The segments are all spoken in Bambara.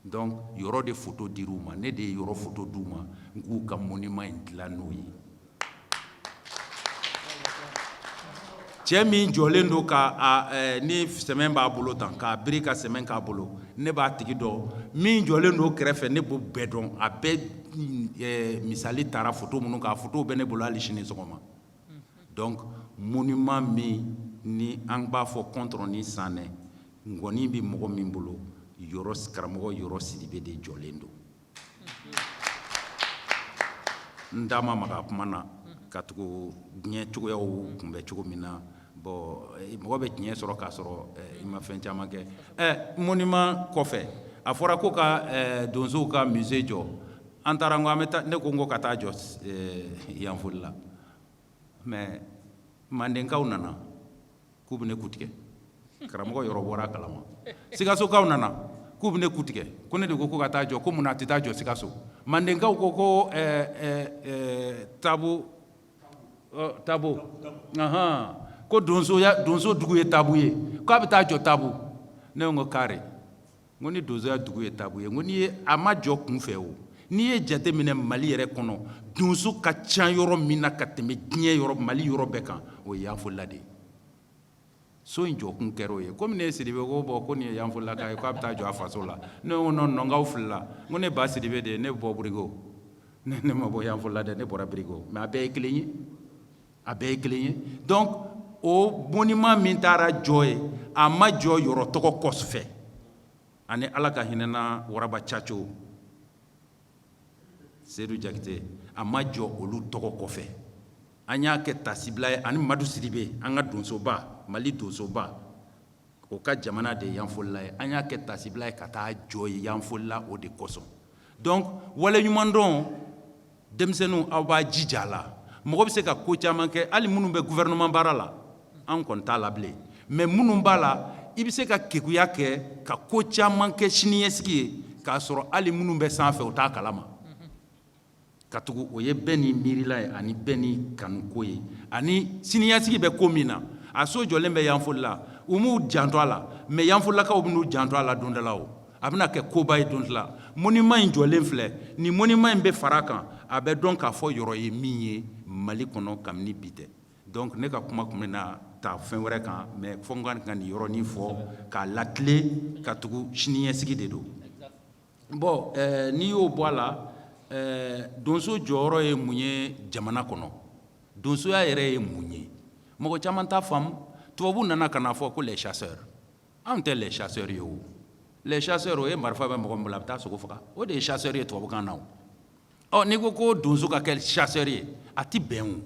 donc yɔrɔ de photo dir'u ma ne de ye yɔrɔ photo d'u ma n k'u ka monument in dilan n'o ye cɛ min jɔlen don ka ni sɛmɛ b'a bolo tan k'a biri ka sɛmɛ k'a bolo ne b'a tigi dɔn min jɔlen don kɛrɛfɛ ne b'o bɛɛ dɔn a bɛɛ misali taara photo minnu kan photo bɛ ne bolo hali sini sɔgɔma donc monument min ni an b'a fɔ contre ni sanɛ ngɔni bɛ mɔgɔ min bolo karamɔgɔ yɔrɔ sidibe de jɔlen don n da ma maga kuma na ka tugu diɲɛ cogoyaw kunbɛ cogo min na bon mɔgɔ bɛ tiɲɛ sɔrɔ k'a sɔrɔ i ma fɛn caman kɛ monument kɔfɛ a fɔra ko ka donsow ka musée jɔ an taara n ko an bɛ taa ne ko n ko ka taa jɔ Yanfɔlila la mais mandenkaw nana k'u bɛ ne kutigɛ karamɔgɔ yɔrɔ bɔra a kalama Sikasokaw nana k'u bɛ ne kutigɛ ko ne de ko ka taa jɔ ko mun na a tɛ taa jɔ Sikaso mandenkaw ko Tabo ko donso dugu ye Taabu ye k'a bɛ taa jɔ Taabu ne ko kare n ko ni donsoya dugu ye Taabu ye n ko ni ye a ma jɔ kun fɛ o n'i ye jate minɛ Mali yɛrɛ kɔnɔ donso ka ca yɔrɔ min na ka tɛmɛ diɲɛ yɔrɔ Mali yɔrɔ bɛɛ kan o ye Yanfɔlila de ye so in jɔkun kɛra o ye komi ne ye Sidibe ko bon ko nin ye Yanfɔlilaka ye k'a bɛ taa jɔ a faso la ne ko non nɔngaw filila n ko ne ba Sidibe de ye ne bɔ Birigo ne ma bɔ Yanfɔlila dɛ ne bɔra Birigo mais a bɛɛ ye kelen ye a bɛɛ ye kelen ye donc o monument min taara jɔ ye a ma jɔ yɔrɔ tɔgɔ kɔfɛ ani Ala ka hinɛna Waraba Caco Seydou Jakite a ma jɔ olu tɔgɔ kɔfɛ an y'a kɛ tasibila ye ani Madu Sidibe an ka donsoba Mali donsoba o ka jamana de ye Yanfɔlila ye an y'a kɛ tasibila ye ka taa jɔ ye Yanfɔlila o de kosɔn donc waleɲumandɔn denmisɛnninw aw b'a jija a la mɔgɔ bɛ se ka ko caman kɛ hali minnu bɛ gouvernement baara la an kɔni t'a la bilen mais minnu b'a la i bɛ se ka keguya kɛ ka ko caman kɛ siniɲɛsigi ye k'a sɔrɔ hali minnu bɛ sanfɛ o t'a kalama ka tugu o ye bɛɛ ni miirila ye ani bɛɛ ni kanuko ye ani siniɲɛsigi bɛ ko min na a so jɔlen bɛ Yanfɔlila u m'u janto a la mais Yanfɔlilakaw bɛ n'u janto a la don dɔ la o a bɛna kɛ koba ye don dɔ la monument in jɔlen filɛ ni monument in bɛ fara a kan a bɛ dɔn k'a fɔ yɔrɔ ye min ye Mali kɔnɔ kabini bi tɛ donc ne ka kuma tun bɛ na ta fɛn wɛrɛ kan mais fo n ka nin yɔrɔnin fɔ k'a latilen ka tugu siniɲɛsigi de don bon n'i y'o bɔ a la donso jɔyɔrɔ ye mun ye jamana kɔnɔ donsoya yɛrɛ ye mun ye mɔgɔ caman t'a faamu tubabu nana ka na fɔ ko les chasseurs anw tɛ les chasseurs ye o les chasseurs o ye marifa bɛ mɔgɔ min bolo a bɛ taa sogo faga o de ye chasseurs ye tubabukan na o n'i ko donso ka kɛ chasseur ye a ti bɛn o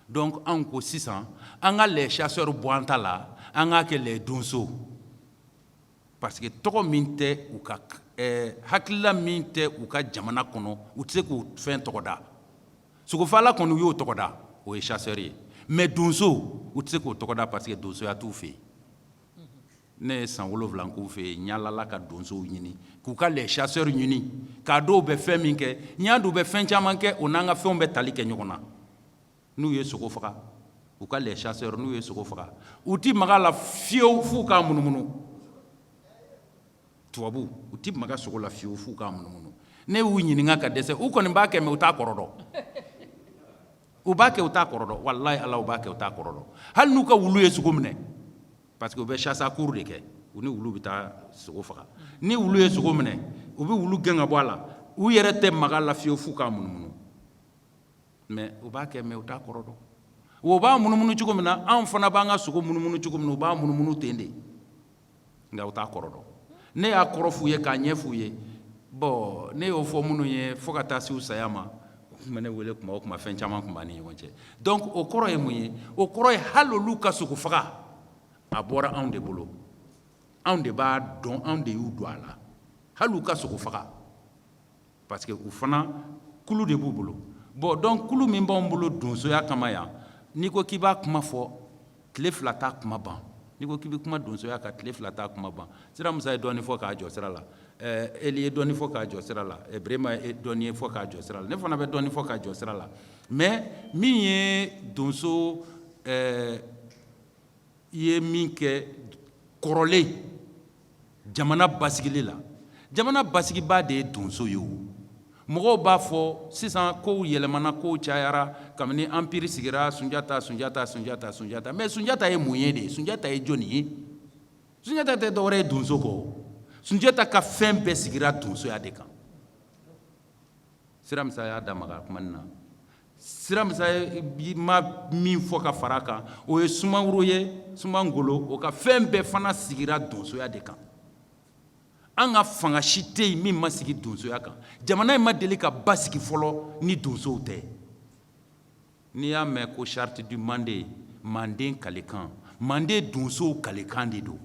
donc anw ko sisan an ka les chasseurs bɔ an ta la an k'a kɛ les donso parce que tɔgɔ min tɛ u ka hakilila min tɛ u ka jamana kɔnɔ u tɛ se k'u fɛn tɔgɔ da sogofala kɔni u y'o tɔgɔ da o ye chasseur ye mais donso u tɛ se k'o tɔgɔ da parce que donsoya t'u fɛ yen ne ye san 7 k'u fɛ yen n yaalala ka donsow ɲini k'u ka les chasseurs ɲini k'a dɔw bɛ fɛn min kɛ n y'a dɔw bɛ fɛn caman kɛ o n'an ka fɛnw bɛ tali kɛ ɲɔgɔn na n'u ye sogo faga u ka les chasseurs n'u ye sogo faga u ti maga a la fiyewu f'u k'a munumunu tubabu u ti maga sogo la fiyewu f'u k'a munumunu ne y'u ɲininka ka dɛsɛ u kɔni b'a kɛ mais u t'a kɔrɔ dɔn u b'a kɛ u t'a kɔrɔ dɔn walayi ala u b'a kɛ u t'a kɔrɔ dɔn hali n'u ka wulu ye sogo minɛ parce que u bɛ chasse à court de kɛ u ni wulu bɛ taa sogo faga ni wulu ye sogo minɛ u bɛ wulu gɛn ka bɔ a la u yɛrɛ tɛ maga a la fiyewu f'u k'a munumunu mais u b'a kɛ mais u t'a kɔrɔ dɔn o b'a munumunu cogo min na anw fana b'an ka sogo munumunu cogo min na u b'a munumunu ten de nka u t'a kɔrɔ dɔn ne y'a kɔrɔ f'u ye k'a ɲɛ f'u ye bon ne y'o fɔ minnu ye fo ka taa se u saya ma u tun bɛ ne wele kuma o kuma fɛn caman tun b'a ni ɲɔgɔn cɛ donc o kɔrɔ ye mun ye o kɔrɔ ye hali olu ka sogo faga a bɔra anw de bolo anw de b'a dɔn anw de y'u don a la hali u ka sogo faga parce que u fana kulu de b'u bolo bon donc kulu min b'anw bolo donsoya kama yan n'i ko k'i b'a kuma fɔ tile 2 t'a kuma ban n'i ko k'i bɛ kuma donsoya kan tile 2 t'a kuma ban Sira Musa ye dɔɔnin fɔ k'a jɔ sira la Eli ye dɔɔnin fɔ k'a jɔ sira la Birema ye dɔɔnin fɔ k'a jɔ sira la ne fana bɛ dɔɔnin fɔ k'a jɔ sira la mais min ye donso ye min kɛ kɔrɔlen jamana basigili la jamana basigiba de ye donso ye o mɔgɔw b'a fɔ sisan kow yɛlɛmana kow cayara kabini empire sigira Sunjata mais Sunjata ye mun ye de Sunjata ye jɔnni ye Sunjata tɛ dɔwɛrɛ ye donso kɔ Sunjata ka fɛn bɛɛ sigira donsoya de kan Siramisa y'a damaga kuma nin na Siramisa ma min fɔ ka fara kan o ye Sumaworo ye Sumangolo o ka fɛn bɛɛ fana sigira donsoya de kan an ka fanga si tɛ yen min ma sigi donsoya kan jamana in ma deli ka basigi fɔlɔ ni donsow tɛ n'i y'a mɛn ko charte du Mande Manden kalekan Manden donsow kalekan de don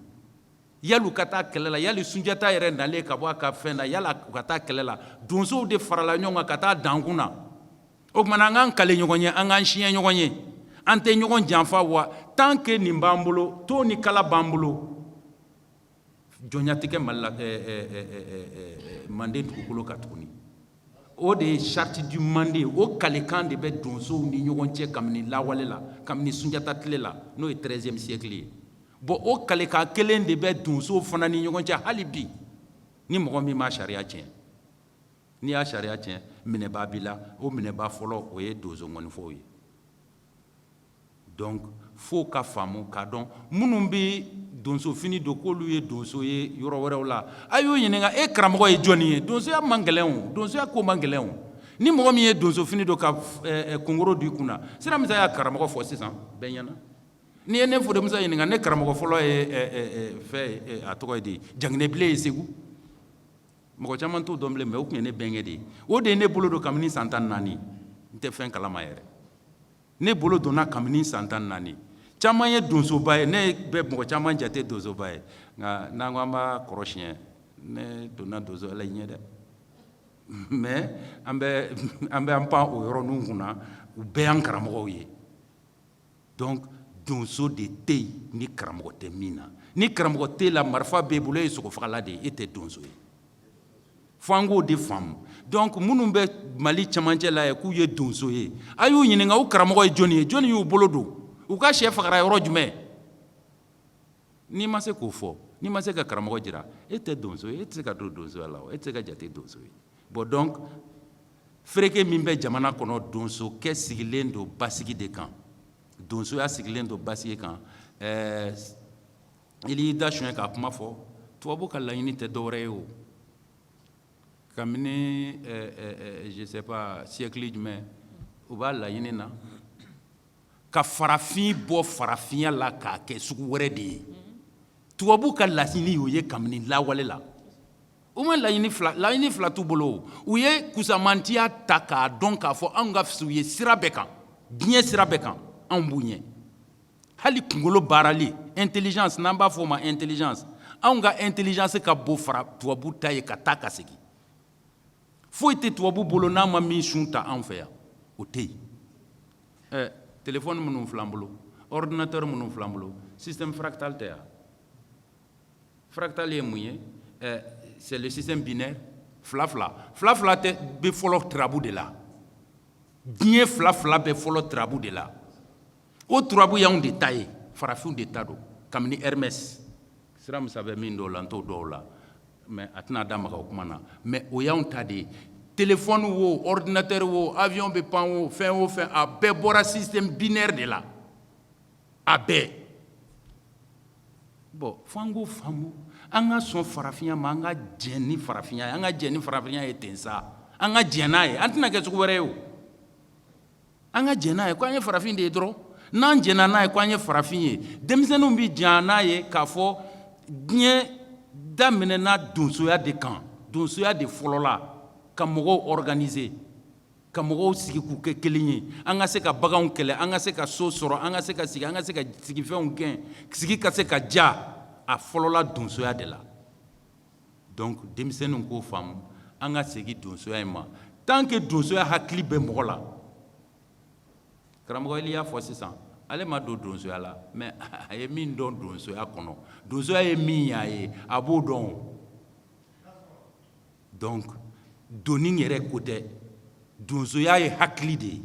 yali u ka taa kɛlɛ la yali Sunjata yɛrɛ nalen ka bɔ a ka fɛn na yali u ka taa kɛlɛ la donsow de farala ɲɔgɔn kan ka taa dankun na o tuma an k'an kale ɲɔgɔn ye an k'an siɲɛ ɲɔgɔn ye an tɛ ɲɔgɔn janfa wa tant que nin b'an bolo to ni kala b'an bolo jɔnya tɛ kɛ Mali la Manden dugukolo kan tuguni o de ye charte du Mande o kalekan de bɛ donsow ni ɲɔgɔn cɛ kabini lawale la kabini Sunjata tile la n'o ye 13e siècle ye bon o kalekan kelen de bɛ donsow fana ni ɲɔgɔn cɛ hali bi ni mɔgɔ min ma sariya tiɲɛ n'i y'a sariya tiɲɛ minɛbaa b'i la o minɛbaa fɔlɔ o ye donso ŋɔnifɔw ye donc fo ka faamu k'a dɔn minnu bɛ donso fini don k'olu ye donso ye yɔrɔ wɛrɛw la a y'o ɲininka e karamɔgɔ ye jɔnni ye donsoya man gɛlɛn o donsoya ko man gɛlɛn o ni mɔgɔ min ye donso fini don ka kunkoro don i kunna Siramisa y'a karamɔgɔ fɔ sisan bɛɛ ɲɛna n'i ye ne Fodumusa ɲininka ne karamɔgɔ fɔlɔ ye fɛn a tɔgɔ ye di Janginɛbile ye Segu mɔgɔ caman t'o dɔn bilen mais o tun ye ne bɛnkɛ de ye o de ye ne bolo don kabini san 14 n tɛ fɛn kalama yɛrɛ ne bolo donna kabini san 14 caman ye donsoba ye ne bɛ mɔgɔ caman jate donsoba ye nka n'an ko an b'a kɔrɔsiɲɛ ne donna donsoya la i ɲɛ dɛ mais an bɛ an pan o yɔrɔninw kunna u bɛɛ y'an karamɔgɔw ye donc donso de tɛ yen ni karamɔgɔ tɛ min na ni karamɔgɔ tɛ la marifa b'e bolo e ye sogofagala de ye e tɛ donso ye fo an k'o de faamu donc minnu bɛ Mali cɛmancɛ la ye k'u ye donso ye a y'u ɲininka u karamɔgɔ ye jɔnni ye jɔnni y'u bolo don u ka sɛ fagara yɔrɔ jumɛn n'i ma se k'o fɔ n'i ma se ka karamɔgɔ jira e tɛ donso ye e tɛ se ka don donsoya la e tɛ se ka jate donso ye bon donc fereke min bɛ jamana kɔnɔ donsokɛ sigilen don basigi de kan donsoya sigilen don basigi kan i y'i da sonya k'a kuma fɔ tubabu ka laɲini tɛ dɔwɛrɛ ye o kabini je sais pas siècle jumɛn u b'a laɲini na ka farafin bɔ farafinya la k'a kɛ sugu wɛrɛ de ye tubabu ka laɲini y'o ye kabini lawale la u ma laɲini fila t'u bolo u ye kusamantiya ta k'a dɔn k'a fɔ anw ka fisa u ye sira bɛɛ kan diɲɛ sira bɛɛ kan anw b'u ɲɛ hali kunkolo baarali intelligence n'an b'a fɔ o ma intelligence anw ka intelligence ka bon fara tubabu ta ye ka taa ka segin foyi tɛ tubabu bolo n'a ma min sun ta anw fɛ yan o tɛ yen téléphone minnu filɛ an bolo ordinateur minnu filɛ an bolo système fractal tɛ yan fractal ye mun ye c'est le système binaire fila tɛ bɛ fɔlɔ turabu de la diɲɛ fila bɛ fɔlɔ turabu de la o turabu y'anw de ta ye farafinw de ta don kabini Hermès Siramisa bɛ min dɔw la n t'o dɔw la mais a tɛna da maga o kuma na mais o y'anw ta de ye téléphone wo ordinateur wo avion bɛ pan wo fɛn a bɛɛ bɔra système binaire de la a bɛɛ bon fo an k'o faamu an ka sɔn farafinya ma an ka jɛn ni farafinya ye an ka jɛn ni farafinya ye ten sa an ka jɛn n'a ye an tɛna kɛ cogo wɛrɛ ye o an ka jɛn n'a ye ko an ye farafin de ye dɔrɔn n'an jɛnna n'a ye ko an ye farafin ye denmisɛnninw bɛ jɛn n'a ye k'a fɔ diɲɛ daminɛna donsoya de kan donsoya de fɔlɔ la ka mɔgɔw organiser ka mɔgɔw sigi k'u kɛ kelen ye an ka se ka baganw kɛlɛ an ka se ka so sɔrɔ an ka se ka sigifɛnw gɛn sigi ka se ka diya a fɔlɔla donsoya de la donc denmisɛnninw k'o faamu an ka segin donsoya in ma tant que donsoya hakili bɛ mɔgɔ la karamɔgɔ Eli y'a fɔ sisan ale ma don donsoya la mais a ye min dɔn donsoya kɔnɔ donsoya ye min y'a ye a b'o dɔn donc doni yɛrɛ ko tɛ donsoya ye hakili de ye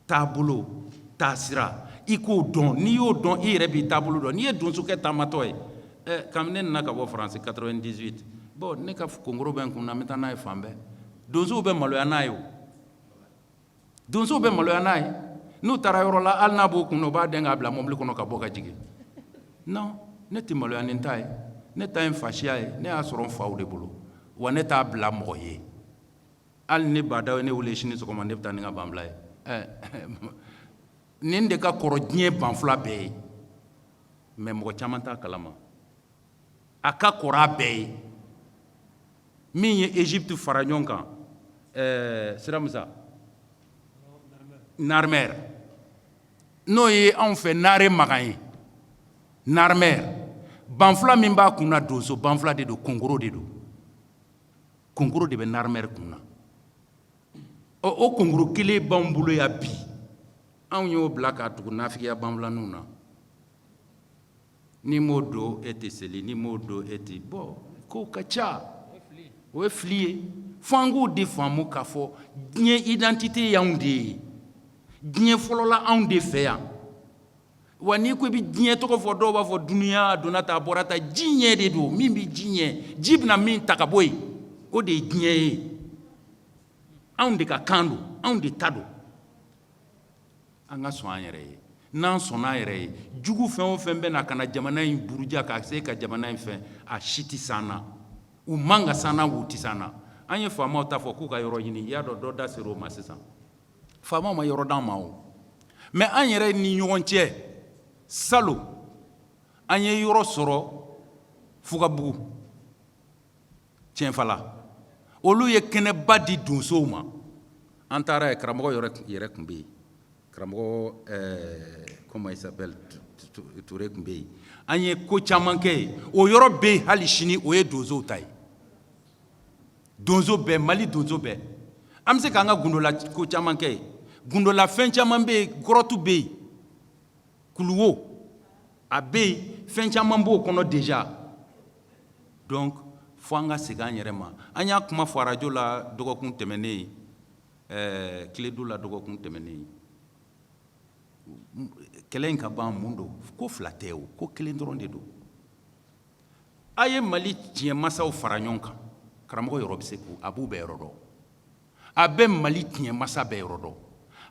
taabolo taasira i k'o dɔn n'i y'o dɔn i yɛrɛ b'i taabolo dɔn n'i ye donsokɛ taamatɔ ye kabini ne nana ka bɔ France 98 bon ne ka kongoro bɛ n kun na n bɛ taa n'a ye fan bɛɛ donsow bɛ maloya n'a ye o donsow bɛ maloya n'a ye n'u taara yɔrɔ la hali n'a b'o kun na u b'a dɛn k'a bila mobili kɔnɔ ka bɔ ka jigin non ne tɛ maloya ni n ta ye ne ta ye n fasiya ye ne y'a sɔrɔ n faw de bolo wa ne t'a bila mɔgɔ ye hali ne bada ye ne wele sini sɔgɔma ne bɛ taa ni n ka banfula ye nin de ka kɔrɔ diɲɛ banfula bɛɛ ye mais mɔgɔ caman t'a kalama a ka kɔrɔ a bɛɛ ye min ye Égypte fara ɲɔgɔn kan sira musa Narmer n'o ye anw fɛ Nare Magan ye Narmer banfula min b'a kunna donso banfula de don kongoro de don kongoro de bɛ Narmer kunna o kongoro kelen b'anw bolo yan bi anw y'o bila k'a tugu nafigiya banfulaninw na ni m'o don e tɛ seli ni m'o don e tɛ bɔn kow ka ca o ye fili ye fo an k'o de faamu k'a fɔ diɲɛ identité y'anw de ye diɲɛ fɔlɔla anw de fɛ yan wa n'i ko i bɛ diɲɛ tɔgɔ fɔ dɔw b'a fɔ duniya a donna ta a bɔra ta ji ɲɛ de don min bɛ ji ɲɛ ji bɛna min ta ka bɔ yen o de ye diɲɛ ye anw de ka kan don anw de ta don an ka sɔn an yɛrɛ ye n'an sɔnna an yɛrɛ ye jugu fɛn o fɛn bɛ na ka na jamana in buruja ka se ka jamana in fɛn a si tɛ s'an na u man ka s'an na u tɛ s'an na an ye faamaw ta fɔ k'u ka yɔrɔ ɲini i y'a dɔn dɔ da ser'o ma sisan faamaw ma yɔrɔ d'an ma o mais an yɛrɛ ni ɲɔgɔn cɛ salon an ye yɔrɔ sɔrɔ Fugabugu Tiɲɛfala olu ye kɛnɛba di donsow ma an taara ye karamɔgɔ yɛrɛ tun bɛ yen karamɔgɔ comment il s'appelle Touré tun bɛ yen an ye ko caman kɛ yen o yɔrɔ bɛ yen hali sini o ye donsow ta ye donso bɛɛ Mali donso bɛɛ an bɛ se k'an ka gundola ko caman kɛ yen gundola fɛn caman bɛ yen kɔrɔtu bɛ yen kuluwo a bɛ yen fɛn caman b'o kɔnɔ déjà donc fo an ka segin an yɛrɛ ma an y'a kuma fɔ arajo la dɔgɔkun tɛmɛnen Kiledu la dɔgɔkun tɛmɛnen kɛlɛ in ka ban mun don ko fila tɛ o ko kelen dɔrɔn de don a ye Mali tiɲɛ masaw fara ɲɔgɔn kan karamɔgɔ yɔrɔ bɛ se k'o a b'u bɛɛ yɔrɔ dɔn a bɛ Mali tiɲɛ masa bɛɛ yɔrɔ dɔn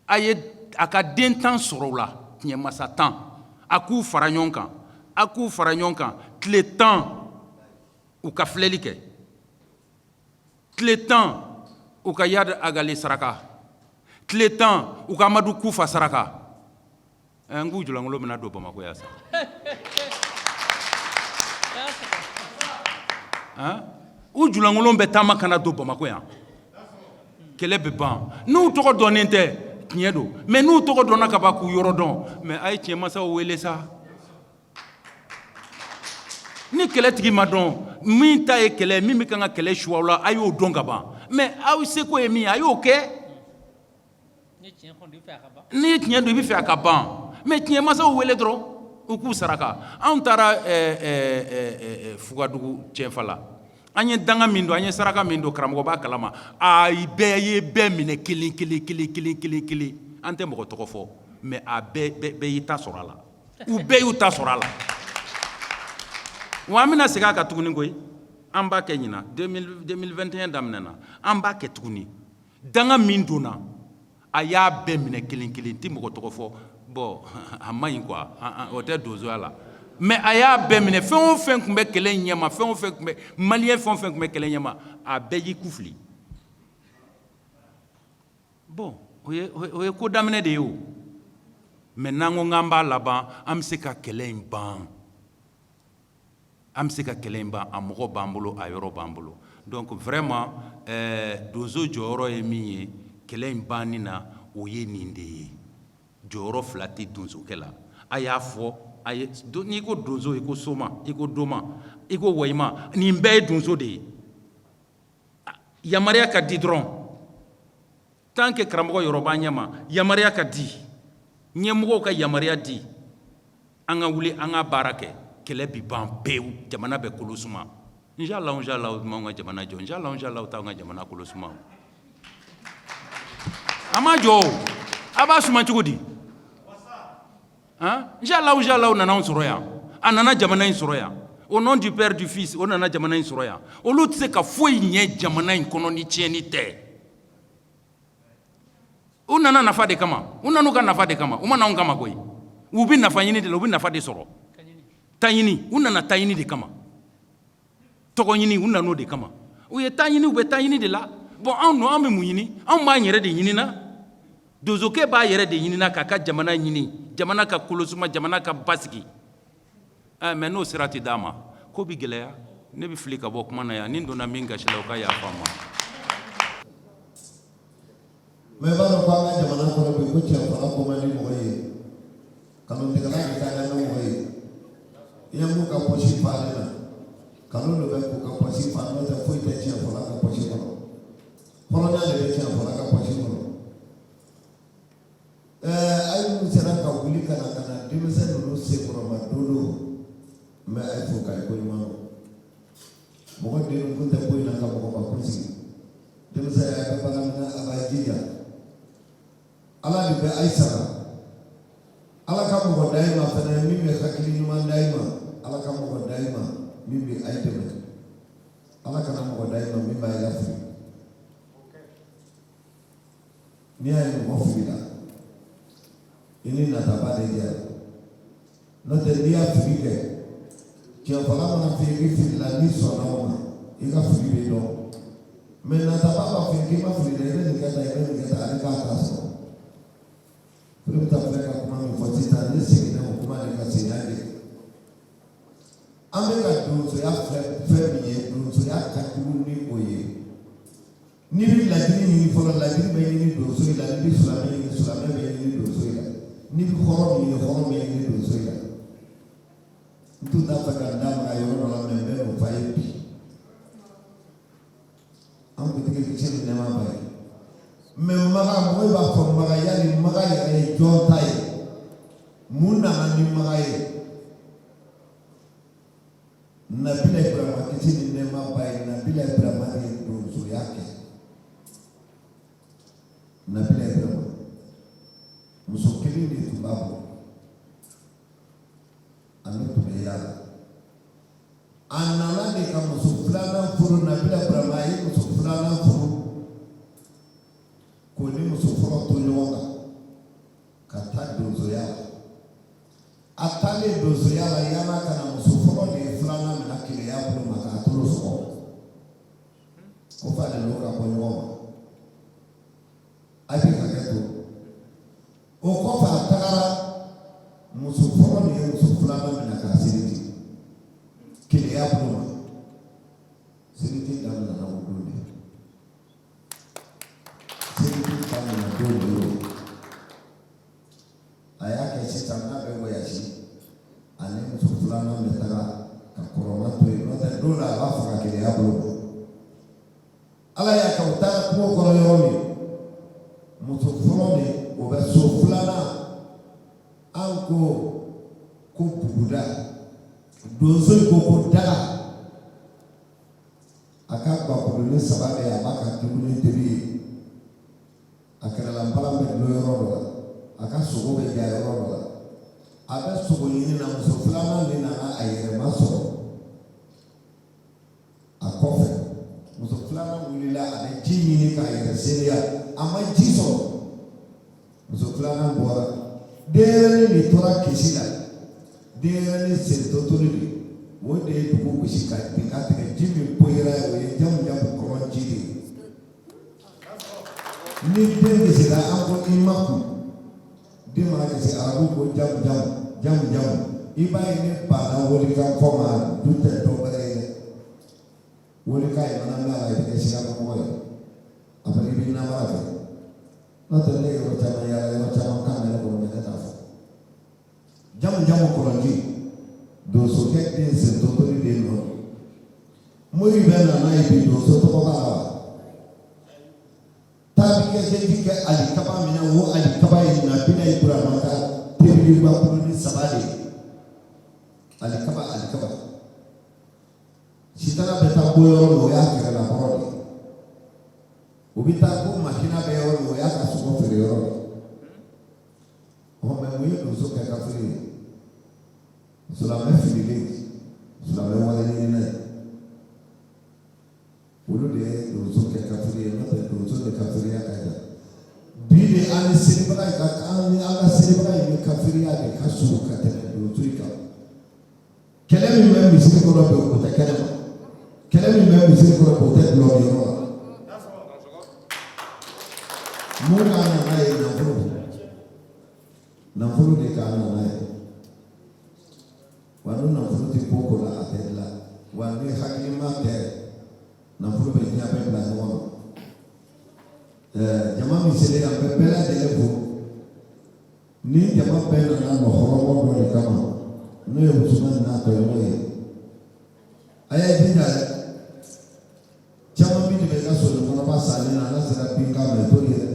a ye a ka den 10 sɔrɔ o la tiɲɛ masa 10 a k'u fara ɲɔgɔn kan a k'u fara ɲɔgɔn kan tile 10 u ka filɛli kɛ tile 10 u ka Yad Agali saraka tile 10 u ka Amadu Kufa saraka n k'u jɔlankolon bɛna don Bamakɔ yan sa u jɔlankolon bɛ taama kana don Bamakɔ yan kɛlɛ bɛ ban n'u tɔgɔ dɔnnen tɛ tiɲɛ don mais n'u tɔgɔ dɔnna ka ban k'u yɔrɔ dɔn mais a ye tiɲɛ masaw wele sa ni kɛlɛtigi ma dɔn min ta ye kɛlɛ min bɛ kan ka kɛlɛ suwa la a y'o dɔn ka ban mais aw seko ye min a y'o kɛ ni ye tiɲɛ don i bɛ fɛ a ka ban mais tiɲɛ masaw wele dɔrɔn u k'u saraka anw taara Fugadugu Tiɲɛfala an ye danga min don an ye saraka min don karamɔgɔ b'a kalama a bɛɛ ye bɛɛ minɛ kelen an tɛ mɔgɔ tɔgɔ fɔ mais a bɛɛ y'i ta sɔrɔ a la u bɛɛ y'u ta sɔrɔ a la wa an bɛna segin a kan tuguni koyi an b'a kɛ ɲina 2021 daminɛna an b'a kɛ tuguni danga min donna a y'a bɛɛ minɛ kelen tɛ mɔgɔ tɔgɔ fɔ bon a man ɲi quoi o tɛ donsoya la mais a y'a bɛɛ minɛ fɛn o fɛn tun bɛ kɛlɛ in ɲɛma fɛn o fɛn tun bɛ maliyɛn fɛn o fɛn tun bɛ kɛlɛ in ɲɛma a bɛɛ y'i ku fili bon o ye ko daminɛ de ye o mais n'an ko k'an b'a laban an bɛ se ka kɛlɛ in ban a mɔgɔ b'an bolo a yɔrɔ b'an bolo donc vraiment donso jɔyɔrɔ ye min ye kɛlɛ in banni na o ye nin de ye jɔyɔrɔ fila tɛ donsokɛ la a y'a fɔ a ye n'i ko donso i ko soma i ko doma i ko wayima nin bɛɛ ye donso de ye yamaruya ka di dɔrɔn tant que karamɔgɔ yɔrɔ b'an ɲɛma yamaruya ka di ɲɛmɔgɔw ka yamaruya di an ka wuli an ka baara kɛ kɛlɛ bɛ ban pewu jamana bɛ kolo suma inshallah m'anw ka jamana jɔ inshallah t'anw ka jamana kolo suma a ma jɔ o a b'a suma cogo di inshallah nana anw sɔrɔ yan a nana jamana in sɔrɔ yan au nom du Père, du Fils, on nana jamana in sɔrɔ yan olu tɛ se ka foyi ɲɛ jamana in kɔnɔ ni tiɲɛni tɛ u nana nafa de kama u nana u ka nafa de kama u ma n'anw kama koyi u bɛ nafa ɲini de la u bɛ nafa de sɔrɔ ta ɲini u nana ta ɲini de kama tɔgɔ ɲini u nana o de kama u ye ta ɲini u bɛ ta ɲini de la bon anw no an bɛ mun ɲini anw b'an yɛrɛ de ɲinina donsokɛ b'a yɛrɛ de ɲinina k'a ka jamana ɲini jamana ka kolosuma jamana ka basigi mais n'o sira tɛ d'a ma ko bɛ gɛlɛya ne bɛ fili ka bɔ kuma na yan ni n donna min gasi la o ka yafa n ma. mais b'a dɔn ko an ka jamana kɔnɔ bi ko cɛfara ko man di mɔgɔ ye kanutigɛla de ka di mɔgɔ ye i ye mun ka pɔsi fa ale la kanu de bɛ k'u ka pɔsi fa n'o tɛ foyi tɛ cɛfara ka pɔsi kɔnɔ hɔrɔnya de bɛ cɛfara ka pɔsi kɔnɔ. Ayi mun sera ka wuli ka na denmisɛn ninnu sekɔrɔma don mais a ye fo k'a ko ɲuman don mɔgɔ den kun tɛ ko in na ka mɔgɔ ma kun sigi denmisɛn y'a ka baara min na a b'a jija ala de bɛ a sara ala ka mɔgɔ da i ma fɛnɛ min bɛ hakili ɲuman da i ma ala ka mɔgɔ da i ma min bɛ a ye dɛmɛ ala kana mɔgɔ da i ma min b'a yɛrɛ fili n'i y'a ye mɔgɔ fili la i ni nataba de jɛra n'o tɛ n'i y'a fili kɛ cɛfara mana fɛ i bɛ fili la n'i sɔnna o ma i ka fili bɛ dɔn mais nataba b'a fɛ k'i ma fili la i bɛ nin kɛ tan i bɛ nin kɛ tan ale k'a ta sɔrɔ o de bɛ taa filɛ ka kuma min fɔ sisan ne seginna o kuma de ka segin a de an bɛ ka donsoya fɛn min ye donsoya ka jugu ni o ye n'i bɛ ladiri ɲini fɔlɔ ladiri bɛ ɲini donso in la n'i bɛ silamɛ ɲini silamɛ bɛ ɲini donso in la n'i bɛ hɔrɔn ɲini hɔrɔn bɛ ɲini donso in la n tun t'a fɛ ka n da maga yɔrɔ dɔ la mais n bɛ n'o fɔ a ye bi an kuntigi kisi ni nɛɛma ba ye mais maga mɔgɔw b'a fɔ maga yali maga yɛrɛ ye jɔn ta ye mun nana ni maga ye Nabila Ibrahima kisi ni nɛɛma ba ye Nabila Ibrahima de ye donsoya kɛ Nabila Ibrahima muso kelen de tun b'a bolo ale tun bɛ yaala a nana de ka muso filanan furu Nabila Ibrahima a ye muso filanan furu k'o ni muso fɔlɔ to ɲɔgɔn kan ka taa donsoya la a taalen donsoya la yaala ka na muso fɔlɔ de ye filanan minɛ keleya bolo ma k'a tolo sɔgɔ ko f'ale n'o ka bɔ ɲɔgɔn ma a bɛ hakɛ to o kɔfɛ a tagara muso fɔlɔ de ye muso filanan minɛ k'a seliji keleya bolo ma seliji daminɛna o don de seliji daminɛna don de a y'a kɛ sisan n'a bɛ wɔyasi ani muso filanan bɛ taga ka kɔrɔma to yen n'o tɛ don dɔ a b'a faga keleya bolo ma ala y'a kɛ o taara kungo kɔnɔ yɔrɔ min muso fɔlɔ de o bɛ so filanan an ko buguda donso ko daga a ka bakuru saba de a b'a ka dumuni tobi ye a kɛrɛlanpalan bɛ dulon yɔrɔ dɔ la a ka sogo bɛ ja yɔrɔ dɔ la a bɛ sogo ɲini na muso filanan de nana a yɛrɛma sɔrɔ a kɔfɛ muso filanan wulila a bɛ ji ɲini k'a yɛrɛ seliya a ma ji sɔrɔ muso filanan bɔra denyɛrɛnin de tora kisi la denyɛrɛnin sentɔtɔli de o de ye dugu gosi ka dingɛ tigɛ ji min poyera o ye jamu kɔrɔ ji de ye ni den gesera an ko i ma kun den mana gese arabu ko jamu i b'a ye ne banna wolikan fɔ ma du tɛ dɔ wɛrɛ ye dɛ wolikan ye mana mɛn a la i bɛ kɛ silamɛmɔgɔ ye a fana i bɛ namara kɛ n'o tɛ ne yɔrɔ caman yaala yɔrɔ caman kan bɛ ne bolo mɛ ne t'a fɔ jamu kɔrɔnji donsokɛ den sentɔtɔli den nɔ mori bɛ na n'a ye bi donso tɔgɔ b'a la wa taabikɛ seji kɛ alikaba minɛ o alikaba ye Nabila Ibrahima ka teriba bolo ni saba de ye alikaba sitana bɛ taa bɔ yɔrɔ min o y'a kɛrɛla kɔrɔ de ye o bɛ taa ko makina bɛ yɔrɔ min o y'a ka sogo feere yɔrɔ de mɛ mun ye donso kɛ ka feere ye silamɛ fililen silamɛ wale ɲini n'a ye olu de ye donso kɛ kafiri ye n'o tɛ donso de kafiriya ka jan bi de an ni selibaga ye an ni an ka selibaga ye ni kafiriya de ka surun ka tɛmɛ donso in kan kɛlɛ min bɛ misiri kɔnɔ bi o tɛ kɛnɛ ma kɛlɛ min bɛ misiri kɔnɔ bi o tɛ dulɔ yɔrɔ la mun k'a nana ye nafolo de k'a nana ye wa n'o nafolo tɛ ko ko la a tɛ dilan wa ni hakilima tɛ nafolo bɛ diɲɛ bɛɛ bila ɲɔgɔn na jama min selen an bɛ bɛɛ lajɛlen fo ni jama bɛɛ nana nɔ hɔrɔnmɔ dɔ de kama n'o ye musoman n'a tɔɲɔgɔn ye a y'a jija dɛ caman min de bɛ ka so kɔnɔba salen na ala sera bin k'a ma i t'o ye dɛ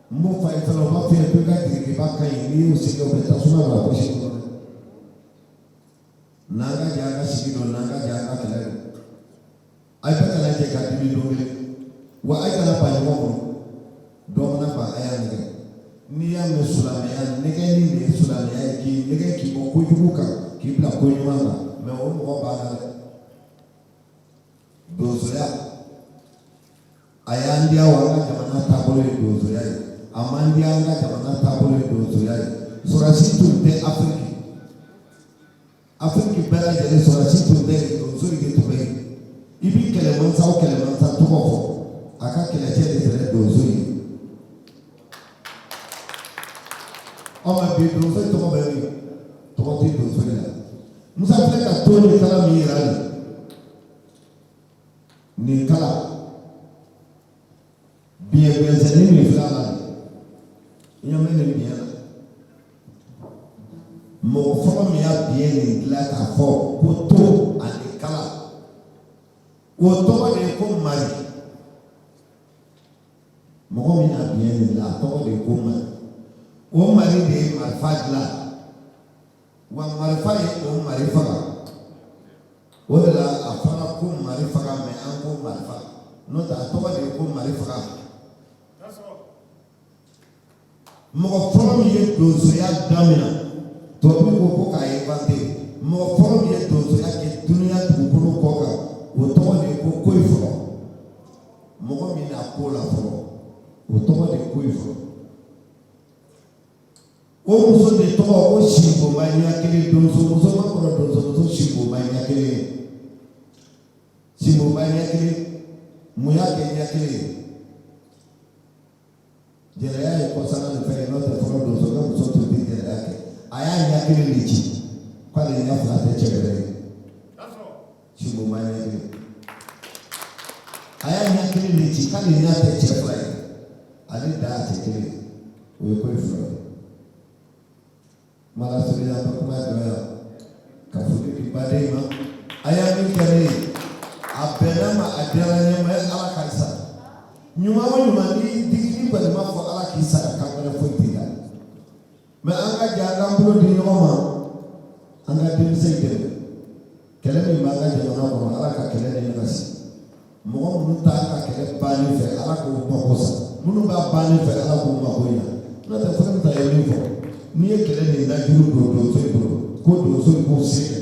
n b'o fa i fana o b'a f'i ye ko i ka degedeba ka ɲi n'i y'o sigi o bɛ tasuma bila posi kɔnɔ dɛ n'an ka jɛ an ka sigi dɔn n'an ka jɛ an ka kɛlɛ dɔn a ye bɛɛ kana jɛ ka dimi don kelen wa a ye kana ba ɲɔgɔn kɔnɔ dɔ mana ba a y'a nɛgɛ n'i y'a mɛn silamɛya nɛgɛli de ye silamɛya ye k'i nɛgɛ k'i bɔ kojugu kan k'i bila ko ɲuman kan mɛ o mɔgɔ b'a la dɛ donsoya a y'an diya wa an ka jamana taabolo ye donsoya ye a man diya an ka jamana taabolo ye donsoya ye sɔrɔsi tun tɛ afiriki bɛɛ lajɛlen sɔrɔsi tun tɛ donso de tun bɛ yen i bi kɛlɛmansa o kɛlɛmansa tɔgɔ fɔ a ka kɛlɛcɛ de tɛ donso ye ɔ mɛ bi donso tɔgɔ bɛ min tɔgɔ tɛ donso ye la musa filɛ ka to ni kala min yira nin kala biɲɛmisɛnnin min filɛ a la i ɲɛ bɛ nin biɲɛ la mɔgɔ fɔlɔ min y'a biɲɛ nin dilan k'a fɔ ko to ani kala o tɔgɔ de ye ko mari mɔgɔ min y'a biɲɛ nin dilan a tɔgɔ de ye ko mari o mari de ye marifa dilan wa marifa ye o mari faga o de la a fɔra ko mari faga mɛ an ko marifa n'o tɛ a tɔgɔ de ye ko mari faga mɔgɔ fɔlɔ min ye donsoya daminɛ tubabu ko ko k'a inventer mɔgɔ fɔlɔ min ye donsoya kɛ dunuya dugukolo kɔ kan o tɔgɔ de ye ko koyi fɔlɔ mɔgɔ min n'a ko la fɔlɔ o tɔgɔ de ye koyi fɔlɔ o muso de tɔgɔ ko sinbonba ɲɛ kelen donso muso ma kɔrɔ donso muso sinbonba ɲɛ kelen sinbonba ɲɛ kelen mun y'a kɛ ɲɛ kelen ye jɛnɛya ye kɔsana de fɛn ye n'o tɛ fɔlɔ donso ka muso tun tɛ jɛnɛya kɛ a y'a ɲɛ kelen de ci k'ale ɲɛ fila tɛ cɛ wɛrɛ ye sinbonba ɲɛ kelen a y'a ɲɛ kelen de ci k'ale ɲɛ tɛ cɛ fila ye ale da a tɛ kelen o ye koyi fila ye mala sɔrɔ y'a fɔ kuma dɔ yan ka foli di baden ma a y'a min kɛ ne ye a bɛnna ma a diyara n ye mɛ ala ka sara ɲuman o ɲuman ni digili kɔni ma fɔ ala k'i sara kan wɛrɛ foyi t'i la mɛ an ka jɛ an k'an bolo di ɲɔgɔn ma an ka denmisɛn dɛmɛ kɛlɛ min b'an ka jamana kɔnɔ ala ka kɛlɛ de nagasi mɔgɔ minnu t'a ka kɛlɛ banni fɛ ala k'o mako sa minnu b'a banni fɛ ala k'o mako ɲa n'o tɛ fɛn ta ye min fɔ n'i ye kɛlɛ nin lajuru don donso in bolo ko donso in b'o se kɛ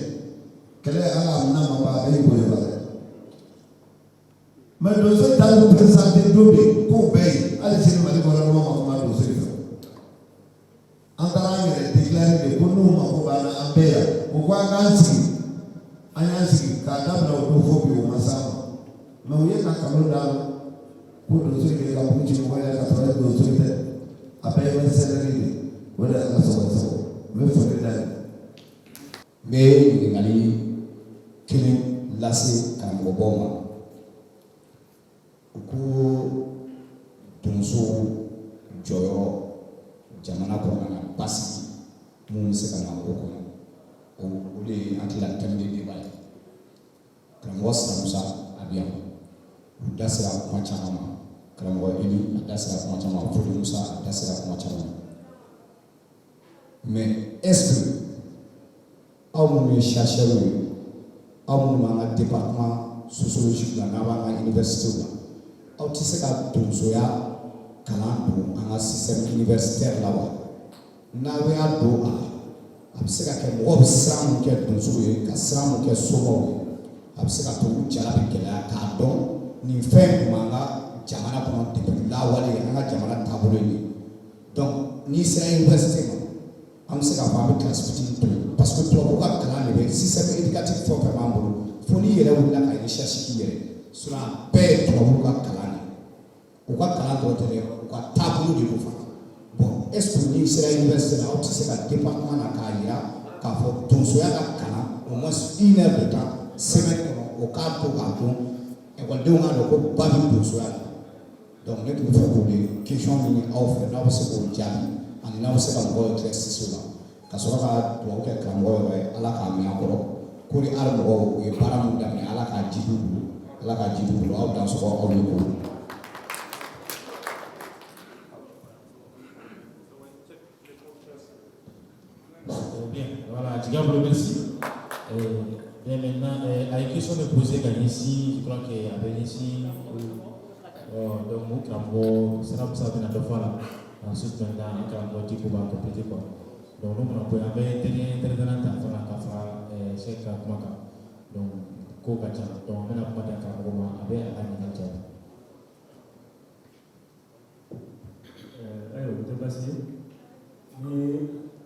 kɛlɛ ala n'a ma ban a bɛ bonya ba dɛ mɛ donso ta ni peresante don de k'o bɛɛ ye hali sini mali kɔnɔ n'o ma kuma donso in fɛ an taara an yɛrɛ déclaré de ko n'u mako b'an na an bɛɛ yan o ko an k'an sigi an y'an sigi k'a daminɛ o don fo bi o ma s'a ma mɛ u ye ka kalo d'a ma ko donso in kɛ ka kun ci mɔgɔ ye ka sɔrɔ donso in tɛ a bɛɛ ye sɛbɛnni de o de ala sɔgɔ sɔgɔ n bɛ foli da ye. n bɛ ɲininkali kelen lase karamɔgɔbaw ma u ko donso jɔyɔrɔ jamana kɔnɔna na basigi mun bɛ se ka na o kɔnɔ o de ye an tila thème de débat ye karamɔgɔ Sinamusa Abiyan u da sera kuma caman ma karamɔgɔ Eli a da sera kuma caman ma Fode Musa a da sera kuma caman ma mais est-ce que aw minnu ye chercheurs ye aw minnu b'an ka département sociologique la n'a b'an ka université la aw tɛ se ka donsoya kalan don an ka système universitaire la wa n'aw y'a don a la a bɛ se ka kɛ mɔgɔw bɛ siran mun kɛ donso ye ka siran mun kɛ somɔgɔw ye a bɛ se ka to jala bɛ gɛlɛya k'a dɔn nin fɛn in kun an ka jamana kɔnɔ depuis lawale an ka jamana taabolo ye donc n'i sera université ma an bɛ se k'a fɔ an bɛ kilasi fitinin to yen parce que tubabu ka kalan de bɛ système éducatif fɛn o fɛn b'an bolo fo n'i yɛrɛ wulila ka recherche k'i yɛrɛ sinon a bɛɛ ye tubabu ka kalan de u ka kalan dɔrɔn tɛ dɛ u ka taabolo de don fana bon est ce que n'i sera université la aw tɛ se ka département na k'a yira k'a fɔ donsoya ka kalan au moins 1 heure de temps semaine kɔnɔ o k'a to k'a dɔn ekɔlidenw k'a dɔn ko ba bɛ donsoya la donc ne tun bɛ fɛ k'o de question ɲini aw fɛ n'aw bɛ se k'o jaabi ani n'aw bɛ se ka mɔgɔw éclaircir o la ka sɔrɔ ka dugawu kɛ karamɔgɔ yɛrɛ ye ala k'a mɛn a kɔrɔ ko ni hali mɔgɔw u ye baara min daminɛ ala k'a ji d'u bolo ala k'a ji d'u bolo aw dan sɔgɔ aw ni ko. Bien, voilà, Digable, merci. Bien, maintenant, à une question de poser ici, je crois qu'il y avait ici, donc, nous, Crambo, c'est là pour ça que nous avons là. Ensuite, maintenant, Crambo, tu peux compléter quoi. Donc, nous, on peut avoir des intervenants dans la CAFA, c'est Cramaka. Donc, Kokacha, donc, on a pas de Crambo, avec un manager. Alors, je vais passer.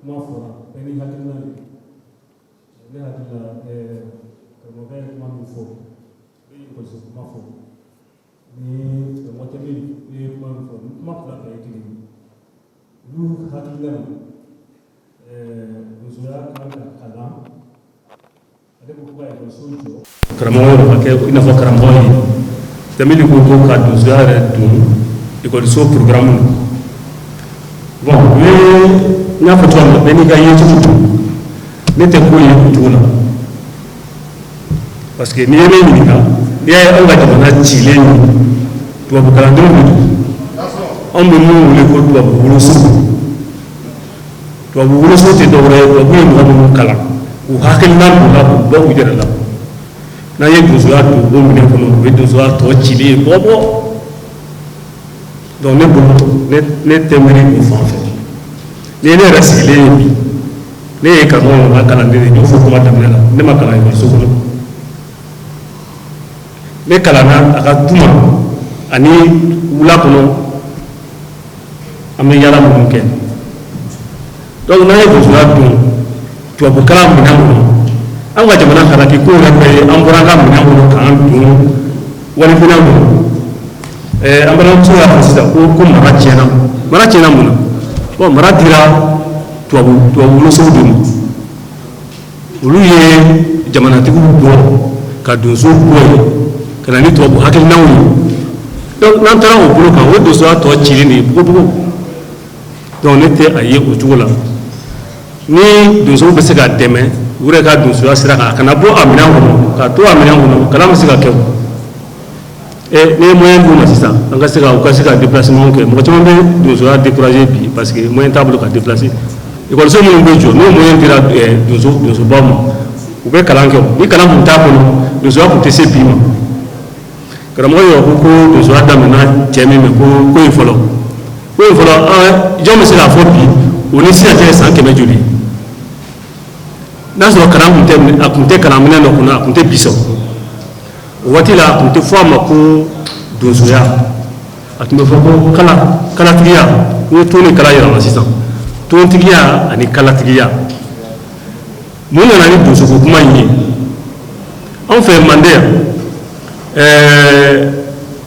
Moi, il y a des gens qui ont été comme on veut, moi, il faut. Il faut se faire. Mais moi, je vais moi, je vais écrire. Nous, Hakilem, nous sommes là, Kalam. Avec beaucoup de choses. Karamɔgɔ i n'a fɔ karamɔgɔ ye tɛmɛli ko ko ka donsoya yɛrɛ don ekɔliso programme bon n y'a fɔ cogo min na bɛɛ n'i ka yecogo don ne tɛ ko ye o cogo la parce que n'i ye ne ɲininka n'i y'a ye anw ka jamana cilen don tubabu kalandenw de don anw bɛ minnu wele ko tubabu woloso tubabu woloso tɛ dɔwɛrɛ ye tubabu ye mɔgɔ minnu kalan u hakilina don la k'u bɔ u yɛrɛ la n'an ye donsoya don o minɛn kɔnɔ o ye donsoya tɔ cilen ye bɔbɔ donc ne bolo ne tɛ miiri o fan fɛ ni ne yɛrɛ sigilen ye bi ne ye karamɔgɔ ka kalanden de ye o fɔ kuma daminɛ la ne ma kalan ekɔliso kɔnɔ ne kalanna a ka duma ani wula kɔnɔ an bɛ yaala minnu kɛ donc n'an ye donsoya don tubabukalan minɛn kɔnɔ an ka jamana halaki ko yɛrɛ bɛ an bɔra an ka minɛn kɔnɔ k'an don waliminɛn kɔnɔ an balimamuso y'a fɔ sisan ko mara tiɲɛna mun na bon mara dira tubabu wolosow de ma olu ye jamanatigiw bɔ ka donso bɔ yen ka na ni tubabu hakilinaw ye donc n'an taara o bolo kan o donsoya tɔ cilen de ye bugubugu donc ne tɛ a ye o cogo la ni donsow bɛ se ka dɛmɛ u yɛrɛ ka donsoya sira kan a kana bɔ a minɛn kɔnɔ k'a to a minɛn kɔnɔ kalan bɛ se ka kɛ o ne ye moyen d'u ma sisan an ka se ka u ka se ka déplacement kɛ mɔgɔ caman bɛ donsoya découragé bi parce que moyen t'a bolo ka déplacer ekɔliso minnu bɛ jɔ n'o moyen dira donsobaw ma u bɛ kalan kɛ o ni kalan tun t'a kɔnɔ donsoya tun tɛ se bi ma karamɔgɔ yɛrɛ ko donsoya daminɛna cɛ min mɛ ko in fɔlɔ jɔn bɛ se k'a fɔ bi o ni sisan cɛ san 100 joli n'a sɔrɔ kalan tun tɛ kalan minɛn dɔ kɔnɔ a tun tɛ bi sɔrɔ o waati la a tun tɛ fɔ a ma ko donsoya a tun bɛ fɔ ko kalatigiya n ye ton ni kala yɛlɛma sisan tontigiya ani kalatigiya mun nana ni donsoko kuma in ye anw fɛ mande yan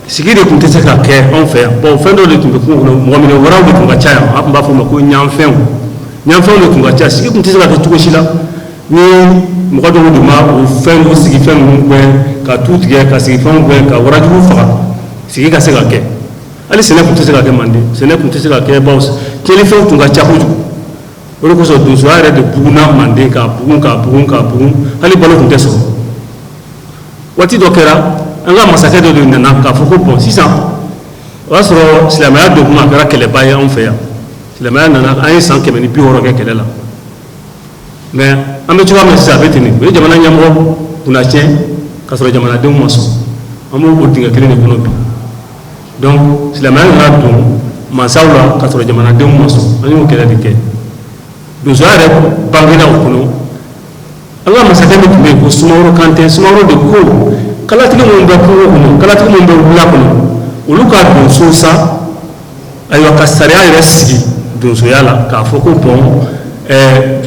sigi de tun tɛ se ka kɛ anw fɛ yan bon fɛn dɔ de tun bɛ kungo kɔnɔ mɔgɔ minɛ wɛrɛw de tun ka ca yan a tun b'a fɔ o ma ko ɲanfɛnw de tun ka ca sigi tun tɛ se ka kɛ cogo si la ni mɔgɔ dɔw de ma o sigifɛn ninnu gɛn ka tu tigɛ ka sigifɛnw gɛn ka warajugu faga sigi ka se ka kɛ hali sɛnɛ tun tɛ se ka kɛ mande sɛnɛ tun tɛ se ka kɛ bawo tiɲɛnifɛnw tun ka ca kojugu o de kosɔn donsoya yɛrɛ de buguna mande k'a bugun hali balo tun tɛ sɔrɔ waati dɔ kɛra an ka masakɛ dɔ de nana k'a fɔ ko bɔn sisan o y'a sɔrɔ silamɛya don kuma a kɛra kɛlɛba ye anw fɛ yan silamɛya nana an ye san 160 kɛ kɛlɛ la mais an bɛ cogoya min sisan a bɛ ten o ye jamana ɲɛmɔgɔ kunna tiɲɛ ka sɔrɔ jamanadenw ma sɔn an b'o dingɛ kelen de kɔnɔ bi donc silamɛya nana don mansaw la ka sɔrɔ jamanadenw ma sɔn an y'o kɛlɛ de kɛ donso yɛrɛ bangena o kɔnɔ an ka masakɛ min tun bɛ yen ko Sumaworo Kante Sumaworo de ko kalatigi minnu bɛ kungo kɔnɔ kalatigi minnu bɛ wula kɔnɔ olu ka donso sa ayiwa ka sariya yɛrɛ sigi donsoya la k'a fɔ ko bɔn